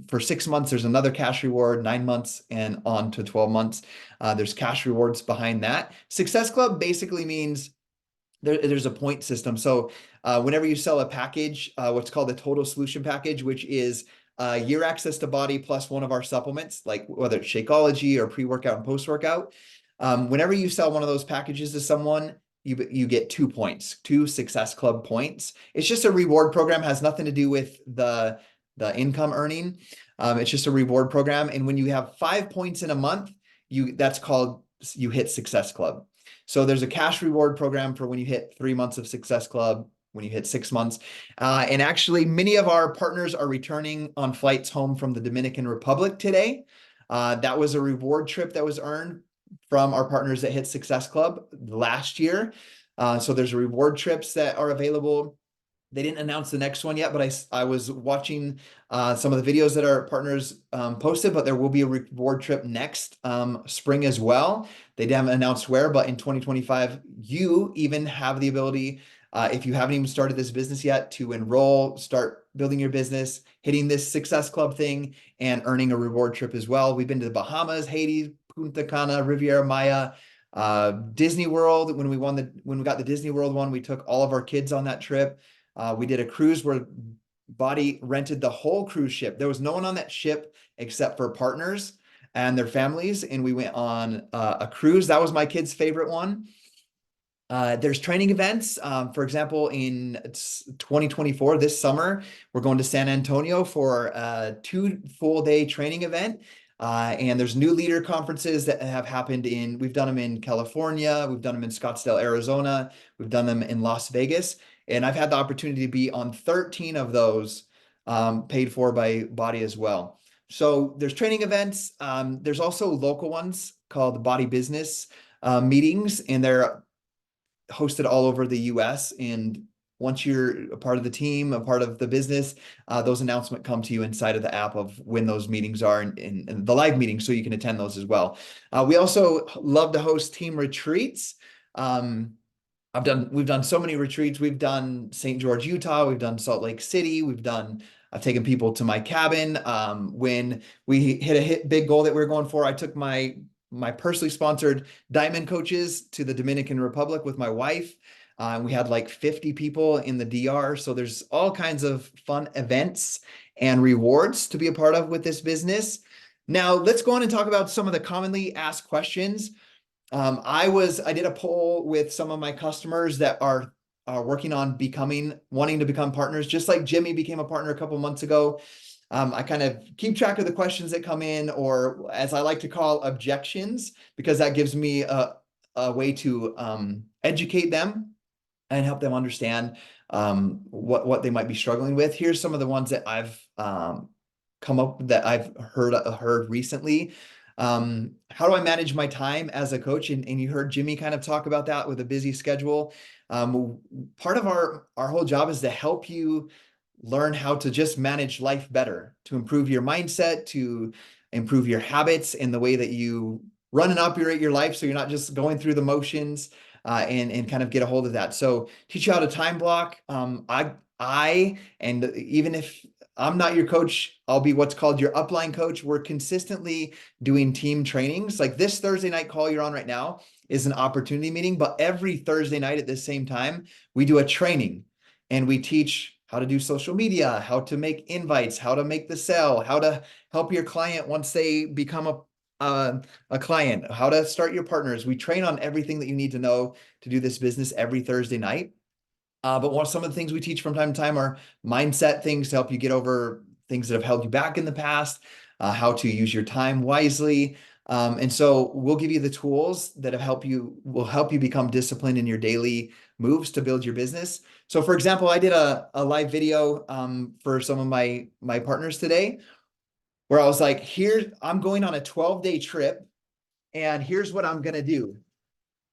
for 6 months, there's another cash reward, 9 months and on to 12 months. There's cash rewards behind that. Success Club basically means there's a point system. So whenever you sell a package, what's called a total solution package, which is year access to BODi plus one of our supplements, like whether it's Shakeology or pre-workout and post-workout. Whenever you sell one of those packages to someone, you get 2 points, 2 Success Club points. It's just a reward program, has nothing to do with the income earning. It's just a reward program. And when you have 5 points in a month, that's called you hit Success Club. So there's a cash reward program for when you hit 3 months of Success Club, when you hit 6 months. And actually, many of our partners are returning on flights home from the Dominican Republic today. That was a reward trip that was earned from our partners that hit Success Club last year. So there's reward trips that are available. They didn't announce the next one yet, but I was watching some of the videos that our partners posted, but there will be a reward trip next spring as well. They haven't announced where, but in 2025, you even have the ability, if you haven't even started this business yet, to enroll, start building your business, hitting this Success Club thing, and earning a reward trip as well. We've been to the Bahamas, Haiti, Punta Cana, Riviera Maya, Disney World. When we got the Disney World one, we took all of our kids on that trip. We did a cruise where BODi rented the whole cruise ship. There was no one on that ship except for partners. and their families, and we went on a cruise. That was my kid's favorite one. There's training events. For example, in 2024, this summer, we're going to San Antonio for a 2 full-day training event. And there's new leader conferences that have happened we've done them in California, we've done them in Scottsdale, Arizona, we've done them in Las Vegas. And I've had the opportunity to be on 13 of those, paid for by BODi as well. So there's training events. There's also local ones called BODi Business meetings, and they're hosted all over the US. And once you're a part of the team, a part of the business, those announcements come to you inside of the app of when those meetings are and the live meetings, so you can attend those as well. We also love to host team retreats. We've done so many retreats. We've done St. George, Utah. We've done Salt Lake City. I've taken people to my cabin. When we hit a big goal that we were going for, I took my personally sponsored diamond coaches to the Dominican Republic with my wife. We had like 50 people in the DR. So there's all kinds of fun events and rewards to be a part of with this business. Now let's go on and talk about some of the commonly asked questions. I did a poll with some of my customers that are working on wanting to become partners, just like Jimmy became a partner a couple months ago. I kind of keep track of the questions that come in, or as I like to call, objections, because that gives me a way to educate them and help them understand what they might be struggling with. Here's some of the ones that I've heard recently. How do I manage my time as a coach? And you heard Jimmy kind of talk about that with a busy schedule. Part of our whole job is to help you learn how to just manage life better, to improve your mindset, to improve your habits and the way that you run and operate your life, so you're not just going through the motions, and kind of get a hold of that. So teach you how to time block. And even if I'm not your coach, I'll be what's called your upline coach. We're consistently doing team trainings. Like this Thursday night call you're on right now is an opportunity meeting, but every Thursday night at the same time, we do a training and we teach how to do social media, how to make invites, how to make the sale, how to help your client once they become a client, how to start your partners. We train on everything that you need to know to do this business every Thursday night. But some of the things we teach from time to time are mindset things to help you get over things that have held you back in the past, how to use your time wisely. And so we'll give you the tools that will help you become disciplined in your daily moves to build your business. So for example, I did a live video for some of my partners today, where I was like, I'm going on a 12-day trip, and here's what I'm going to do.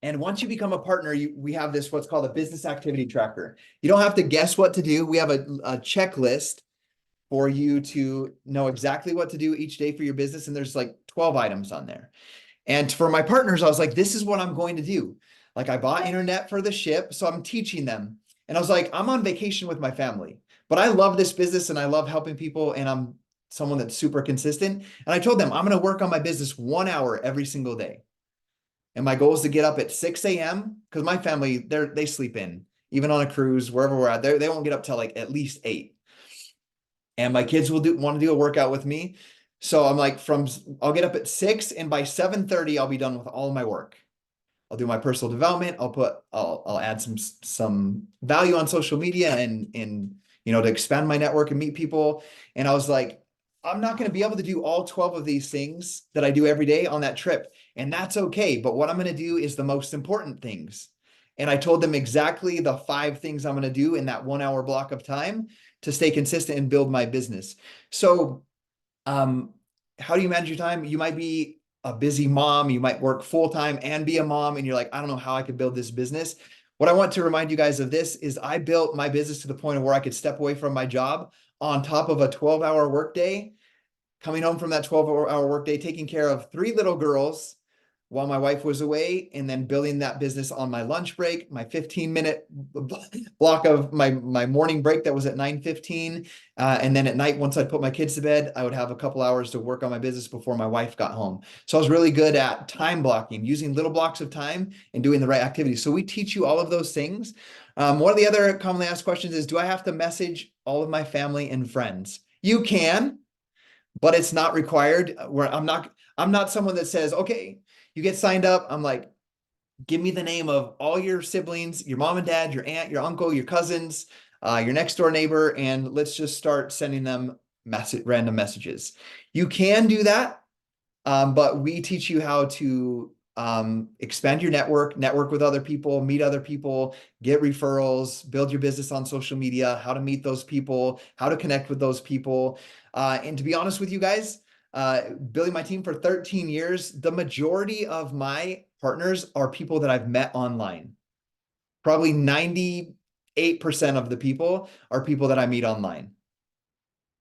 And once you become a partner, we have what's called a business activity tracker. You don't have to guess what to do. We have a checklist for you to know exactly what to do each day for your business. And there's like 12 items on there. And for my partners, I was like, this is what I'm going to do. Like I bought internet for the ship, so I'm teaching them. And I was like, I'm on vacation with my family, but I love this business and I love helping people. And I'm someone that's super consistent. And I told them, I'm going to work on my business 1 hour every single day. And my goal is to get up at 6 a.m. because my family, they sleep in, even on a cruise, wherever we're at, they won't get up till like at least 8. And my kids will want to do a workout with me. So I'm like, I'll get up at 6, and by 7:30, I'll be done with all my work. I'll do my personal development. I'll add some value on social media and to expand my network and meet people. And I was like, I'm not going to be able to do all 12 of these things that I do every day on that trip. And that's okay. But what I'm going to do is the most important things. And I told them exactly the 5 things I'm going to do in that 1 hour block of time to stay consistent and build my business. So, how do you manage your time? You might be a busy mom. You might work full time and be a mom. And you're like, I don't know how I could build this business. What I want to remind you guys of this is I built my business to the point of where I could step away from my job on top of a 12-hour workday, coming home from that 12-hour workday, taking care of 3 little girls while my wife was away, and then building that business on my lunch break, my 15-minute block of my morning break that was at 9:15. And then at night, once I'd put my kids to bed, I would have a couple hours to work on my business before my wife got home. So I was really good at time blocking, using little blocks of time and doing the right activities. So we teach you all of those things. One of the other commonly asked questions is, do I have to message all of my family and friends? You can, but it's not required. I'm not someone that says, okay, you get signed up. I'm like, give me the name of all your siblings, your mom and dad, your aunt, your uncle, your cousins, your next door neighbor, and let's just start sending them random messages. You can do that, but we teach you how to expand your network with other people, meet other people, get referrals, build your business on social media, how to meet those people, how to connect with those people. And to be honest with you guys, building my team for 13 years, the majority of my partners are people that I've met online. Probably 98% of the people are people that I meet online.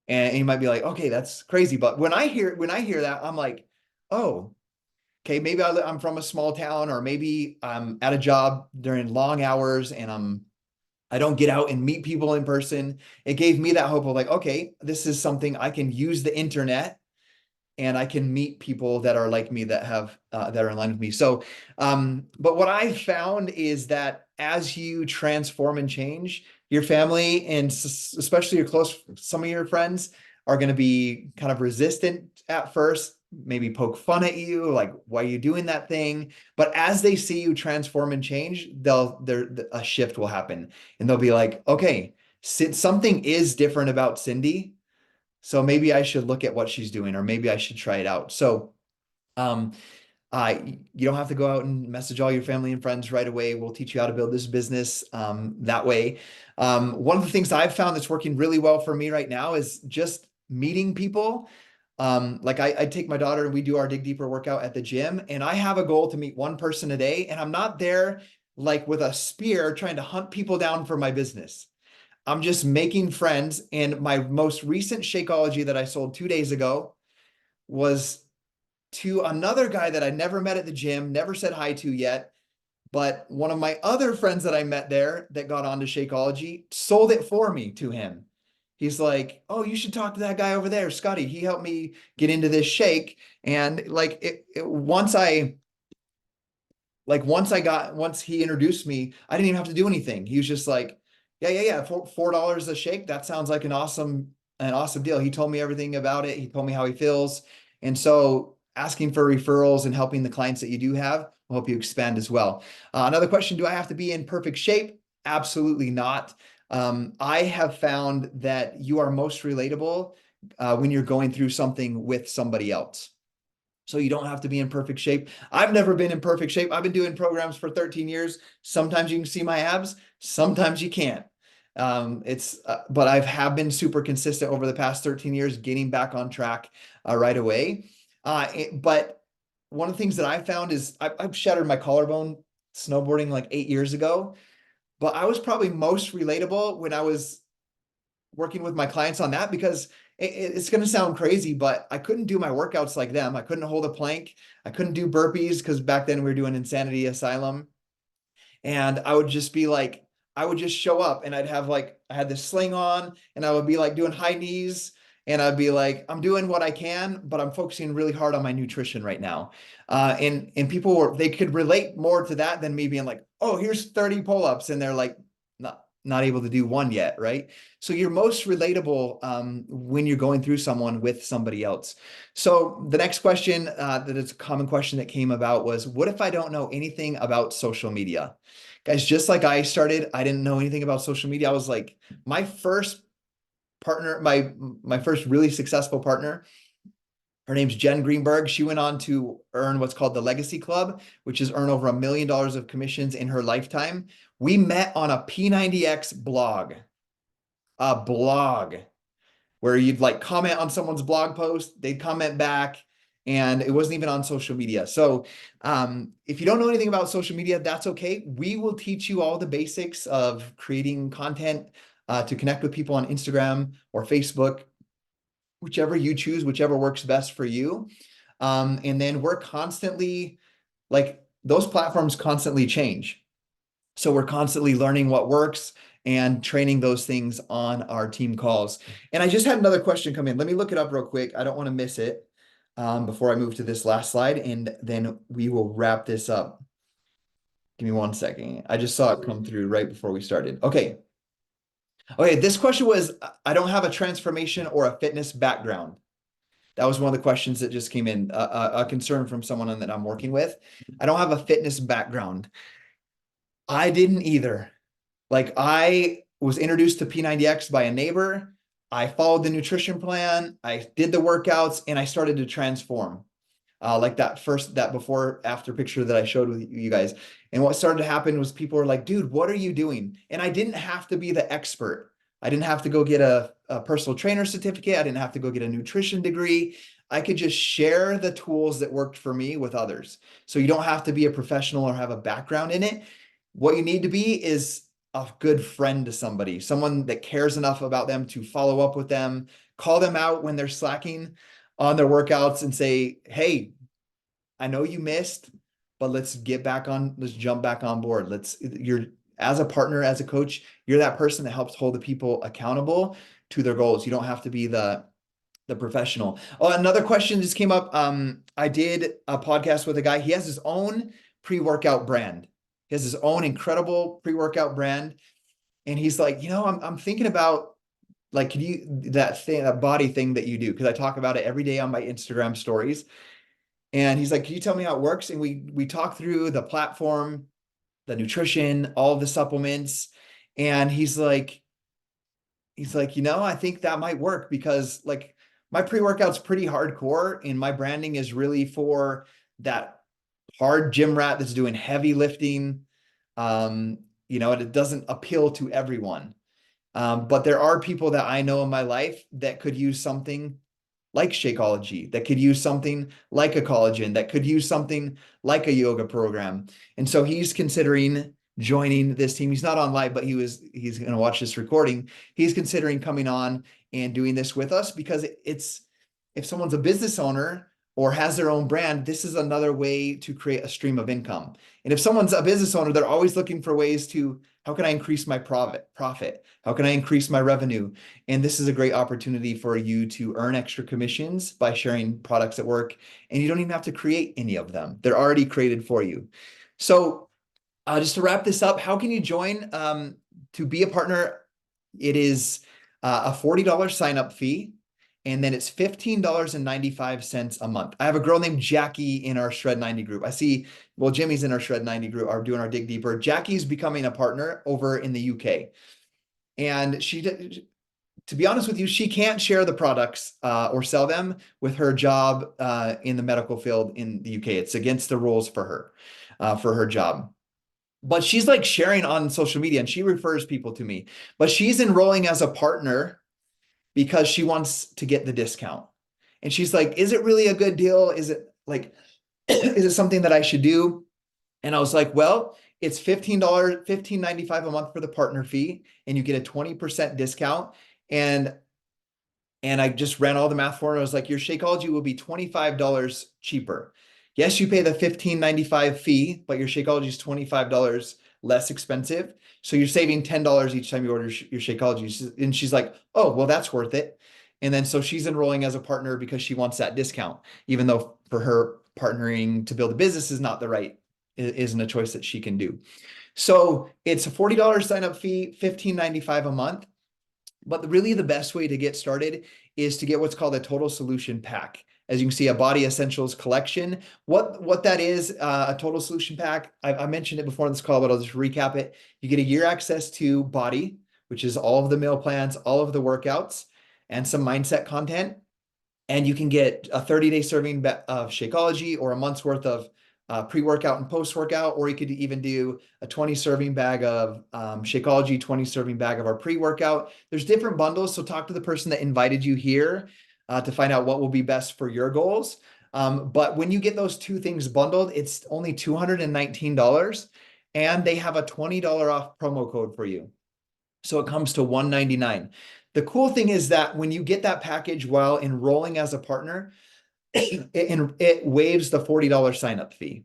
And you might be like, okay, that's crazy. But when I hear that, I'm like, oh, okay, maybe I'm from a small town, or maybe I'm at a job during long hours and I don't get out and meet people in person. It gave me that hope of like, okay, this is something I can use the internet and I can meet people that are like me that have that are in line with me. So, but what I've found is that as you transform and change, your family and especially your close, some of your friends are going to be kind of resistant at first, maybe poke fun at you, like why are you doing that thing? But as they see you transform and change, a shift will happen, and they'll be like, okay, since something is different about Cindy, so maybe I should look at what she's doing, or maybe I should try it out. So, um, you don't have to go out and message all your family and friends right away. We'll teach you how to build this business that way. One of the things I've found that's working really well for me right now is just meeting people. Like I take my daughter and we do our Dig Deeper workout at the gym, and I have a goal to meet one person a day, and I'm not there like with a spear trying to hunt people down for my business. I'm just making friends. And my most recent Shakeology that I sold 2 days ago was to another guy that I never met at the gym, never said hi to yet. But one of my other friends that I met there that got onto Shakeology sold it for me to him. He's like, oh, you should talk to that guy over there, Scotty. He helped me get into this shake. And like once he introduced me, I didn't even have to do anything. He was just like, yeah, $4 a shake. That sounds like an awesome deal. He told me everything about it. He told me how he feels. And so asking for referrals and helping the clients that you do have will help you expand as well. Another question, do I have to be in perfect shape? Absolutely not. I have found that you are most relatable when you're going through something with somebody else. So you don't have to be in perfect shape. I've never been in perfect shape. I've been doing programs for 13 years. Sometimes you can see my abs, sometimes you can't. But I have been super consistent over the past 13 years, getting back on track right away. But one of the things that I found is I've shattered my collarbone snowboarding like 8 years ago, but I was probably most relatable when I was working with my clients on that, because it's going to sound crazy, but I couldn't do my workouts like them. I couldn't hold a plank. I couldn't do burpees because back then we were doing Insanity Asylum. And I would just be like, I would just show up and I had this sling on and I would be like doing high knees, and I'd be like, I'm doing what I can, but I'm focusing really hard on my nutrition right now. And they could relate more to that than me being like, oh, here's 30 pull-ups. And they're like, not able to do one yet, right? So you're most relatable when you're going through someone with somebody else. So the next question that is a common question that came about was, what if I don't know anything about social media? Guys, just like I started, I didn't know anything about social media. I was like, my first partner, my first really successful partner, her name's Jen Greenberg. She went on to earn what's called the Legacy Club, which is earn over $1 million of commissions in her lifetime. We met on a P90X blog, a blog where you'd like comment on someone's blog post, they'd comment back, and it wasn't even on social media. So if you don't know anything about social media, that's okay. We will teach you all the basics of creating content to connect with people on Instagram or Facebook, whichever you choose, whichever works best for you. And then we're constantly, like, those platforms constantly change. So we're constantly learning what works and training those things on our team calls. And I just had another question come in. Let me look it up real quick. I don't want to miss it before I move to this last slide, and then we will wrap this up. Give me 1 second. I just saw it come through right before we started. Okay. Okay, this question was, I don't have a transformation or a fitness background. That was one of the questions that just came in, a concern from someone that I'm working with. I don't have a fitness background. I didn't either. Like I was introduced to P90X by a neighbor. I followed the nutrition plan. I did the workouts and I started to transform. Like that before after picture that I showed with you guys. And what started to happen was people were like, dude, what are you doing? And I didn't have to be the expert. I didn't have to go get a personal trainer certificate. I didn't have to go get a nutrition degree. I could just share the tools that worked for me with others. So you don't have to be a professional or have a background in it. What you need to be is a good friend to somebody, someone that cares enough about them to follow up with them, call them out when they're slacking on their workouts and say, hey, I know you missed, but let's jump back on board. You're as a partner, as a coach, you're that person that helps hold the people accountable to their goals. You don't have to be the professional. Oh, another question just came up. I did a podcast with a guy. He has his own pre-workout brand. He has his own incredible pre-workout brand. And he's like, I'm thinking about like, could you that thing, that BODi thing that you do? Because I talk about it every day on my Instagram stories. And he's like, can you tell me how it works? And we talk through the platform, the nutrition, all of the supplements. And he's like, I think that might work because like my pre-workout's pretty hardcore and my branding is really for that hard gym rat that's doing heavy lifting. And it doesn't appeal to everyone. But there are people that I know in my life that could use something like Shakeology, that could use something like a collagen, that could use something like a yoga program. And so he's considering joining this team. He's not on live, but he's going to watch this recording. He's considering coming on and doing this with us because it's if someone's a business owner or has their own brand, this is another way to create a stream of income. And if someone's a business owner, they're always looking for ways to, how can I increase my profit? How can I increase my revenue? And this is a great opportunity for you to earn extra commissions by sharing products at work. And you don't even have to create any of them. They're already created for you. So just to wrap this up, how can you join to be a partner? It is a $40 sign-up fee, and then it's $15.95 a month. I have a girl named Jackie in our Shred 90 group. Well, Jimmy's in our Shred 90 group, are doing our Dig Deeper. Jackie's becoming a partner over in the UK. And to be honest with you, she can't share the products or sell them with her job in the medical field in the UK. It's against the rules for her job. But she's like sharing on social media and she refers people to me. But she's enrolling as a partner because she wants to get the discount. And she's like, is it really a good deal? Is it like, is it something that I should do? And I was like, well, it's $15.95 a month for the partner fee, and you get a 20% discount. And I just ran all the math for her. I was like, your Shakeology will be $25 cheaper. Yes, you pay the $15.95 fee, but your Shakeology is $25 less expensive. So you're saving $10 each time you order your Shakeology. And she's like, oh, well, that's worth it. And then so she's enrolling as a partner because she wants that discount, even though for her partnering to build a business isn't a choice that she can do. So it's a $40 sign up fee, $15.95 a month. But really the best way to get started is to get what's called a total solution pack. As you can see, a BODi Essentials collection. What that is, a total solution pack, I mentioned it before in this call, but I'll just recap it. You get a year access to BODi, which is all of the meal plans, all of the workouts, and some mindset content. And you can get a 30-day serving of Shakeology or a month's worth of pre-workout and post-workout, or you could even do a 20 serving bag of Shakeology, 20 serving bag of our pre-workout. There's different bundles, so talk to the person that invited you here to find out what will be best for your goals. But when you get those two things bundled, it's only $219, and they have a $20 off promo code for you. So it comes to $199. The cool thing is that when you get that package while enrolling as a partner, it waives the $40 sign-up fee.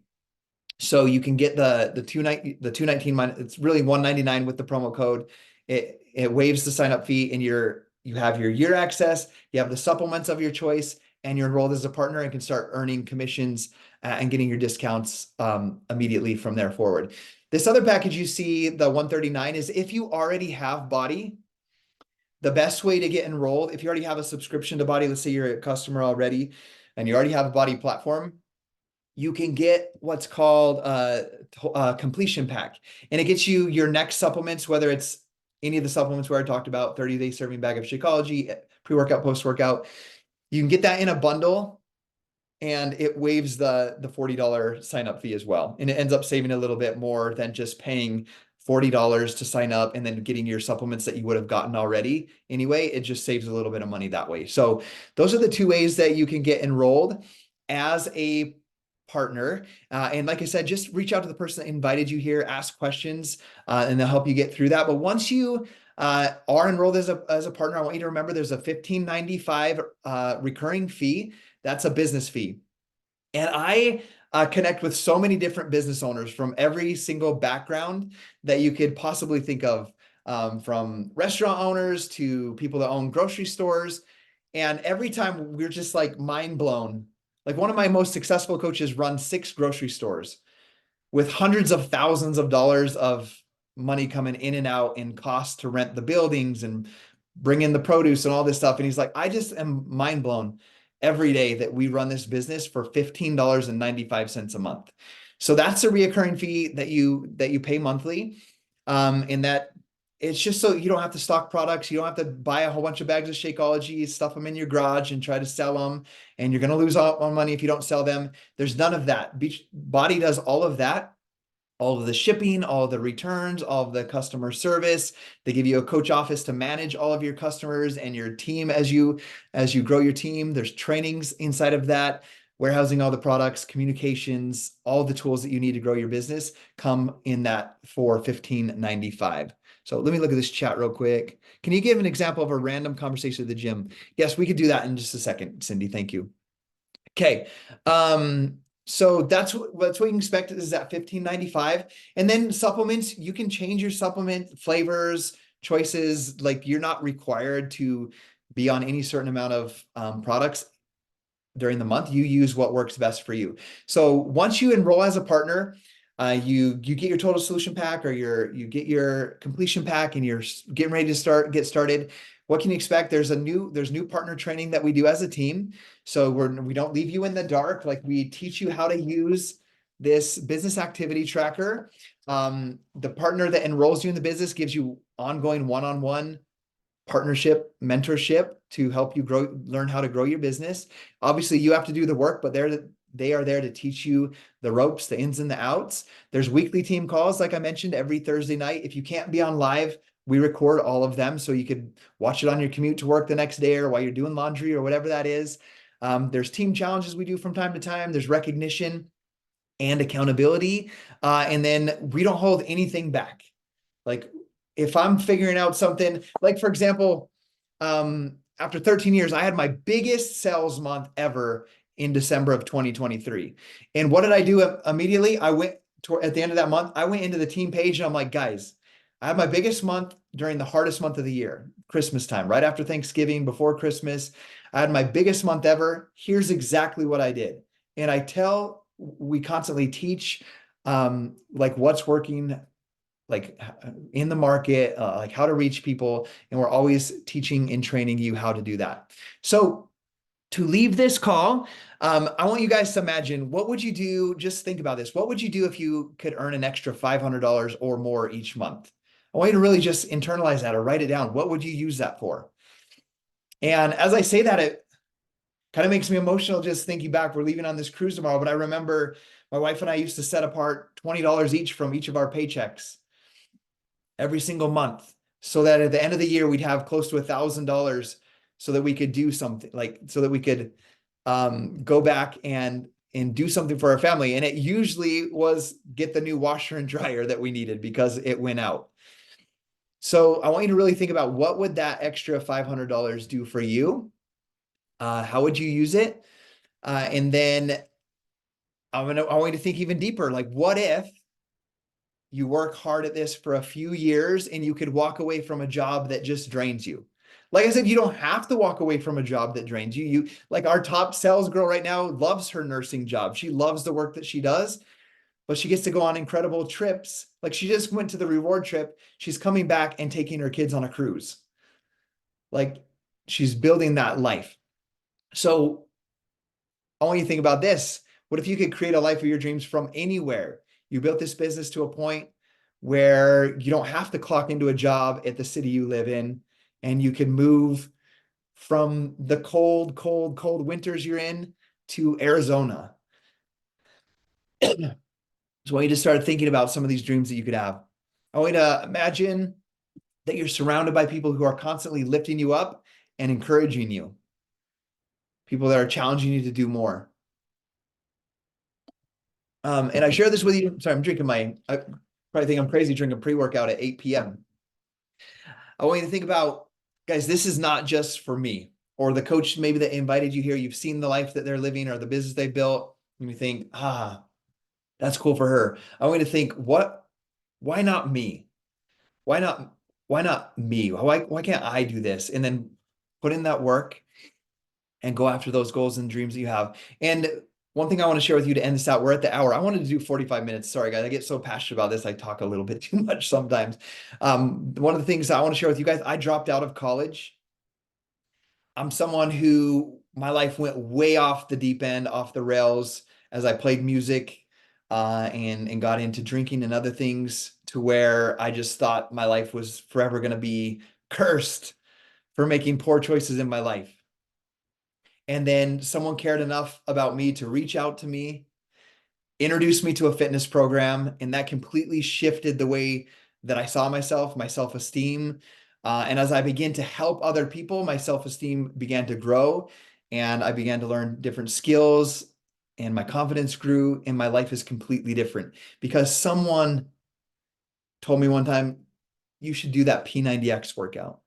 So you can get the 219 it's really $199 with the promo code. It waives the sign-up fee, and you have your year access, you have the supplements of your choice, and you're enrolled as a partner and can start earning commissions and getting your discounts immediately from there forward. This other package you see, the $139, is if you already have BODi. the best way to get enrolled, if you already have a subscription to BODi, let's say you're a customer already and you already have a BODi platform, you can get what's called a completion pack. And it gets you your next supplements, whether it's any of the supplements where I talked about, 30-day serving bag of Shakeology, pre-workout, post-workout. You can get that in a bundle, and it waives the $40 sign up fee as well. And it ends up saving a little bit more than just paying $40 to sign up and then getting your supplements that you would have gotten already anyway. It just saves a little bit of money that way. So those are the two ways that you can get enrolled as a partner. And like I said, just reach out to the person that invited you here, ask questions, and they'll help you get through that. But once you are enrolled as a partner, I want you to remember there's a $15.95 recurring fee. That's a business fee. And I connect with so many different business owners from every single background that you could possibly think of, from restaurant owners to people that own grocery stores. And every time we're just like mind blown. Like one of my most successful coaches runs 6 grocery stores with hundreds of thousands of dollars of money coming in and out in costs to rent the buildings and bring in the produce and all this stuff. And he's like, I just am mind blown every day that we run this business for $15.95 a month. So that's a reoccurring fee that you pay monthly. And that it's just so you don't have to stock products. You don't have to buy a whole bunch of bags of Shakeology, stuff them in your garage and try to sell them. And you're going to lose all money if you don't sell them. There's none of that. BODi does all of that, all of the shipping, all of the returns, all of the customer service. They give you a coach office to manage all of your customers and your team as you grow your team. There's trainings inside of that, warehousing all the products, communications, all the tools that you need to grow your business come in that for $15.95. So let me look at this chat real quick. Can you give an example of a random conversation at the gym? Yes, we could do that in just a second, Cindy. Thank you. Okay. So that's what you can expect is that $15.95. And then supplements, you can change your supplement flavors, choices. Like you're not required to be on any certain amount of products during the month. You use what works best for you. So once you enroll as a partner, you get your total solution pack or you get your completion pack and you're getting ready to get started. What can you expect? There's new partner training that we do as a team. So we don't leave you in the dark. Like we teach you how to use this business activity tracker. The partner that enrolls you in the business gives you ongoing one-on-one partnership, mentorship to help you learn how to grow your business. Obviously, you have to do the work, but they are there to teach you the ropes, the ins and the outs. There's weekly team calls, like I mentioned, every Thursday night. If you can't be on live, we record all of them so you could watch it on your commute to work the next day or while you're doing laundry or whatever that is. There's team challenges we do from time to time. There's recognition and accountability. And then we don't hold anything back. Like if I'm figuring out something, like for example, after 13 years, I had my biggest sales month ever in December of 2023. And what did I do immediately? I went at the end of that month, I went into the team page and I'm like, guys, I had my biggest month during the hardest month of the year, Christmas time, right after Thanksgiving, before Christmas. I had my biggest month ever. Here's exactly what I did. And we constantly teach like what's working, like in the market, like how to reach people. And we're always teaching and training you how to do that. So to leave this call, I want you guys to imagine, what would you do? Just think about this. What would you do if you could earn an extra $500 or more each month? I want you to really just internalize that or write it down. What would you use that for? And as I say that, it kind of makes me emotional just thinking back. We're leaving on this cruise tomorrow, but I remember my wife and I used to set apart $20 each from each of our paychecks every single month so that at the end of the year, we'd have close to $1,000 so that we could do something, like so that we could go back and do something for our family. And it usually was get the new washer and dryer that we needed because it went out. So I want you to really think about, what would that extra $500 do for you? How would you use it? And then I want you to think even deeper. Like, what if you work hard at this for a few years and you could walk away from a job that just drains you? Like I said, you don't have to walk away from a job that drains you. You, like our top sales girl right now, loves her nursing job. She loves the work that she does, but she gets to go on incredible trips. Like she just went to the reward trip. She's coming back and taking her kids on a cruise. Like she's building that life. So I want you to think about this. What if you could create a life of your dreams from anywhere? You built this business to a point where you don't have to clock into a job at the city you live in, and you can move from the cold, cold, cold winters you're in to Arizona. So I want you to start thinking about some of these dreams that you could have. I want you to imagine that you're surrounded by people who are constantly lifting you up and encouraging you, people that are challenging you to do more. And I share this with you. Sorry, I'm drinking I probably think I'm crazy drinking pre-workout at 8 p.m. I want you to think about, guys, this is not just for me or the coach maybe that invited you here. You've seen the life that they're living or the business they built. And you think, that's cool for her. I want you to think, why not me? Why not, why not me? Why can't I do this? And then put in that work and go after those goals and dreams that you have. And one thing I want to share with you to end this out, we're at the hour. I wanted to do 45 minutes. Sorry, guys. I get so passionate about this. I talk a little bit too much sometimes. One of the things I want to share with you guys, I dropped out of college. I'm someone who my life went way off the deep end, off the rails as I played music and got into drinking and other things to where I just thought my life was forever going to be cursed for making poor choices in my life. And then someone cared enough about me to reach out to me, introduce me to a fitness program, and that completely shifted the way that I saw myself, my self-esteem. And as I began to help other people, my self-esteem began to grow, and I began to learn different skills, and my confidence grew, and my life is completely different because someone told me one time, you should do that P90X workout.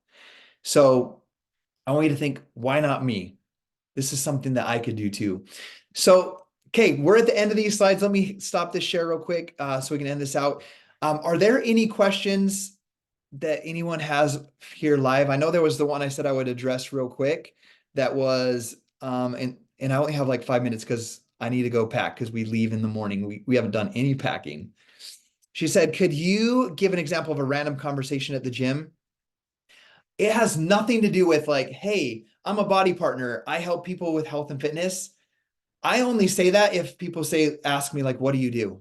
So I want you to think, why not me? This is something that I could do too. So, okay, we're at the end of these slides. Let me stop this share real quick so we can end this out. Are there any questions that anyone has here live? I know there was the one I said I would address real quick. That was, and I only have like 5 minutes because I need to go pack because we leave in the morning. We haven't done any packing. She said, could you give an example of a random conversation at the gym? It has nothing to do with like, hey, I'm a BODi partner. I help people with health and fitness. I only say that if people ask me like, what do you do?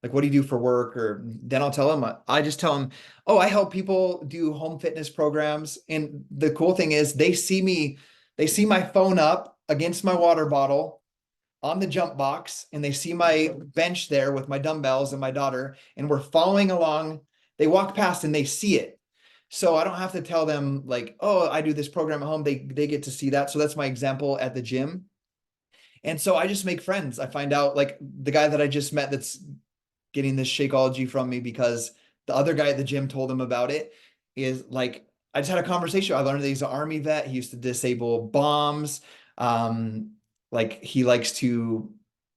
Like, what do you do for work? Or then I'll tell them, I just tell them, oh, I help people do home fitness programs. And the cool thing is they see my phone up against my water bottle on the jump box, and they see my bench there with my dumbbells and my daughter, and we're following along. They walk past and they see it. So I don't have to tell them like, oh, I do this program at home. They get to see that. So that's my example at the gym. And so I just make friends. I find out like the guy that I just met that's getting this Shakeology from me because the other guy at the gym told him about it is like, I just had a conversation. I learned that he's an army vet. He used to disable bombs. Like he likes to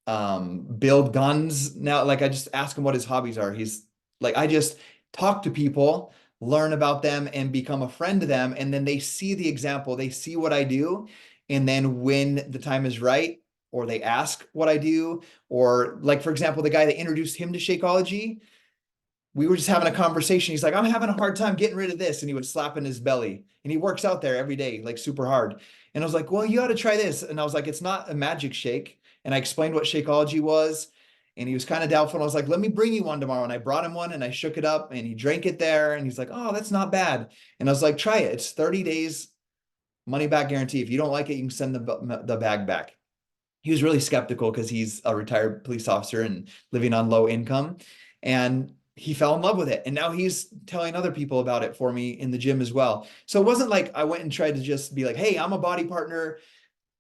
build guns now. Like I just ask him what his hobbies are. He's like, I just talk to people, learn about them, and become a friend to them. And then they see the example, they see what I do. And then when the time is right, or they ask what I do, or like, for example, the guy that introduced him to Shakeology, we were just having a conversation. He's like, I'm having a hard time getting rid of this. And he would slap in his belly. And he works out there every day, like super hard. And I was like, well, you got to try this. And I was like, it's not a magic shake. And I explained what Shakeology was. And he was kind of doubtful. And I was like, let me bring you one tomorrow. And I brought him one and I shook it up and he drank it there. And he's like, oh, that's not bad. And I was like, try it. It's 30 days money back guarantee. If you don't like it, you can send the bag back. He was really skeptical because he's a retired police officer and living on low income. And he fell in love with it. And now he's telling other people about it for me in the gym as well. So it wasn't like I went and tried to just be like, hey, I'm a BODi partner.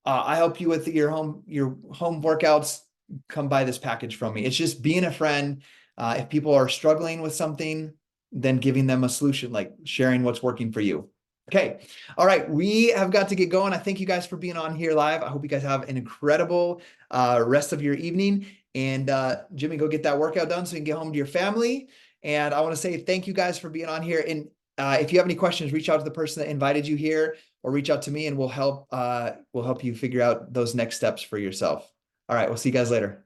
I help you with your home workouts. Come buy this package from me. It's just being a friend. If people are struggling with something, then giving them a solution, like sharing what's working for you. Okay. All right. We have got to get going. I thank you guys for being on here live. I hope you guys have an incredible rest of your evening. And Jimmy, go get that workout done so you can get home to your family. And I want to say thank you guys for being on here. And if you have any questions, reach out to the person that invited you here or reach out to me and we'll help you figure out those next steps for yourself. All right. We'll see you guys later.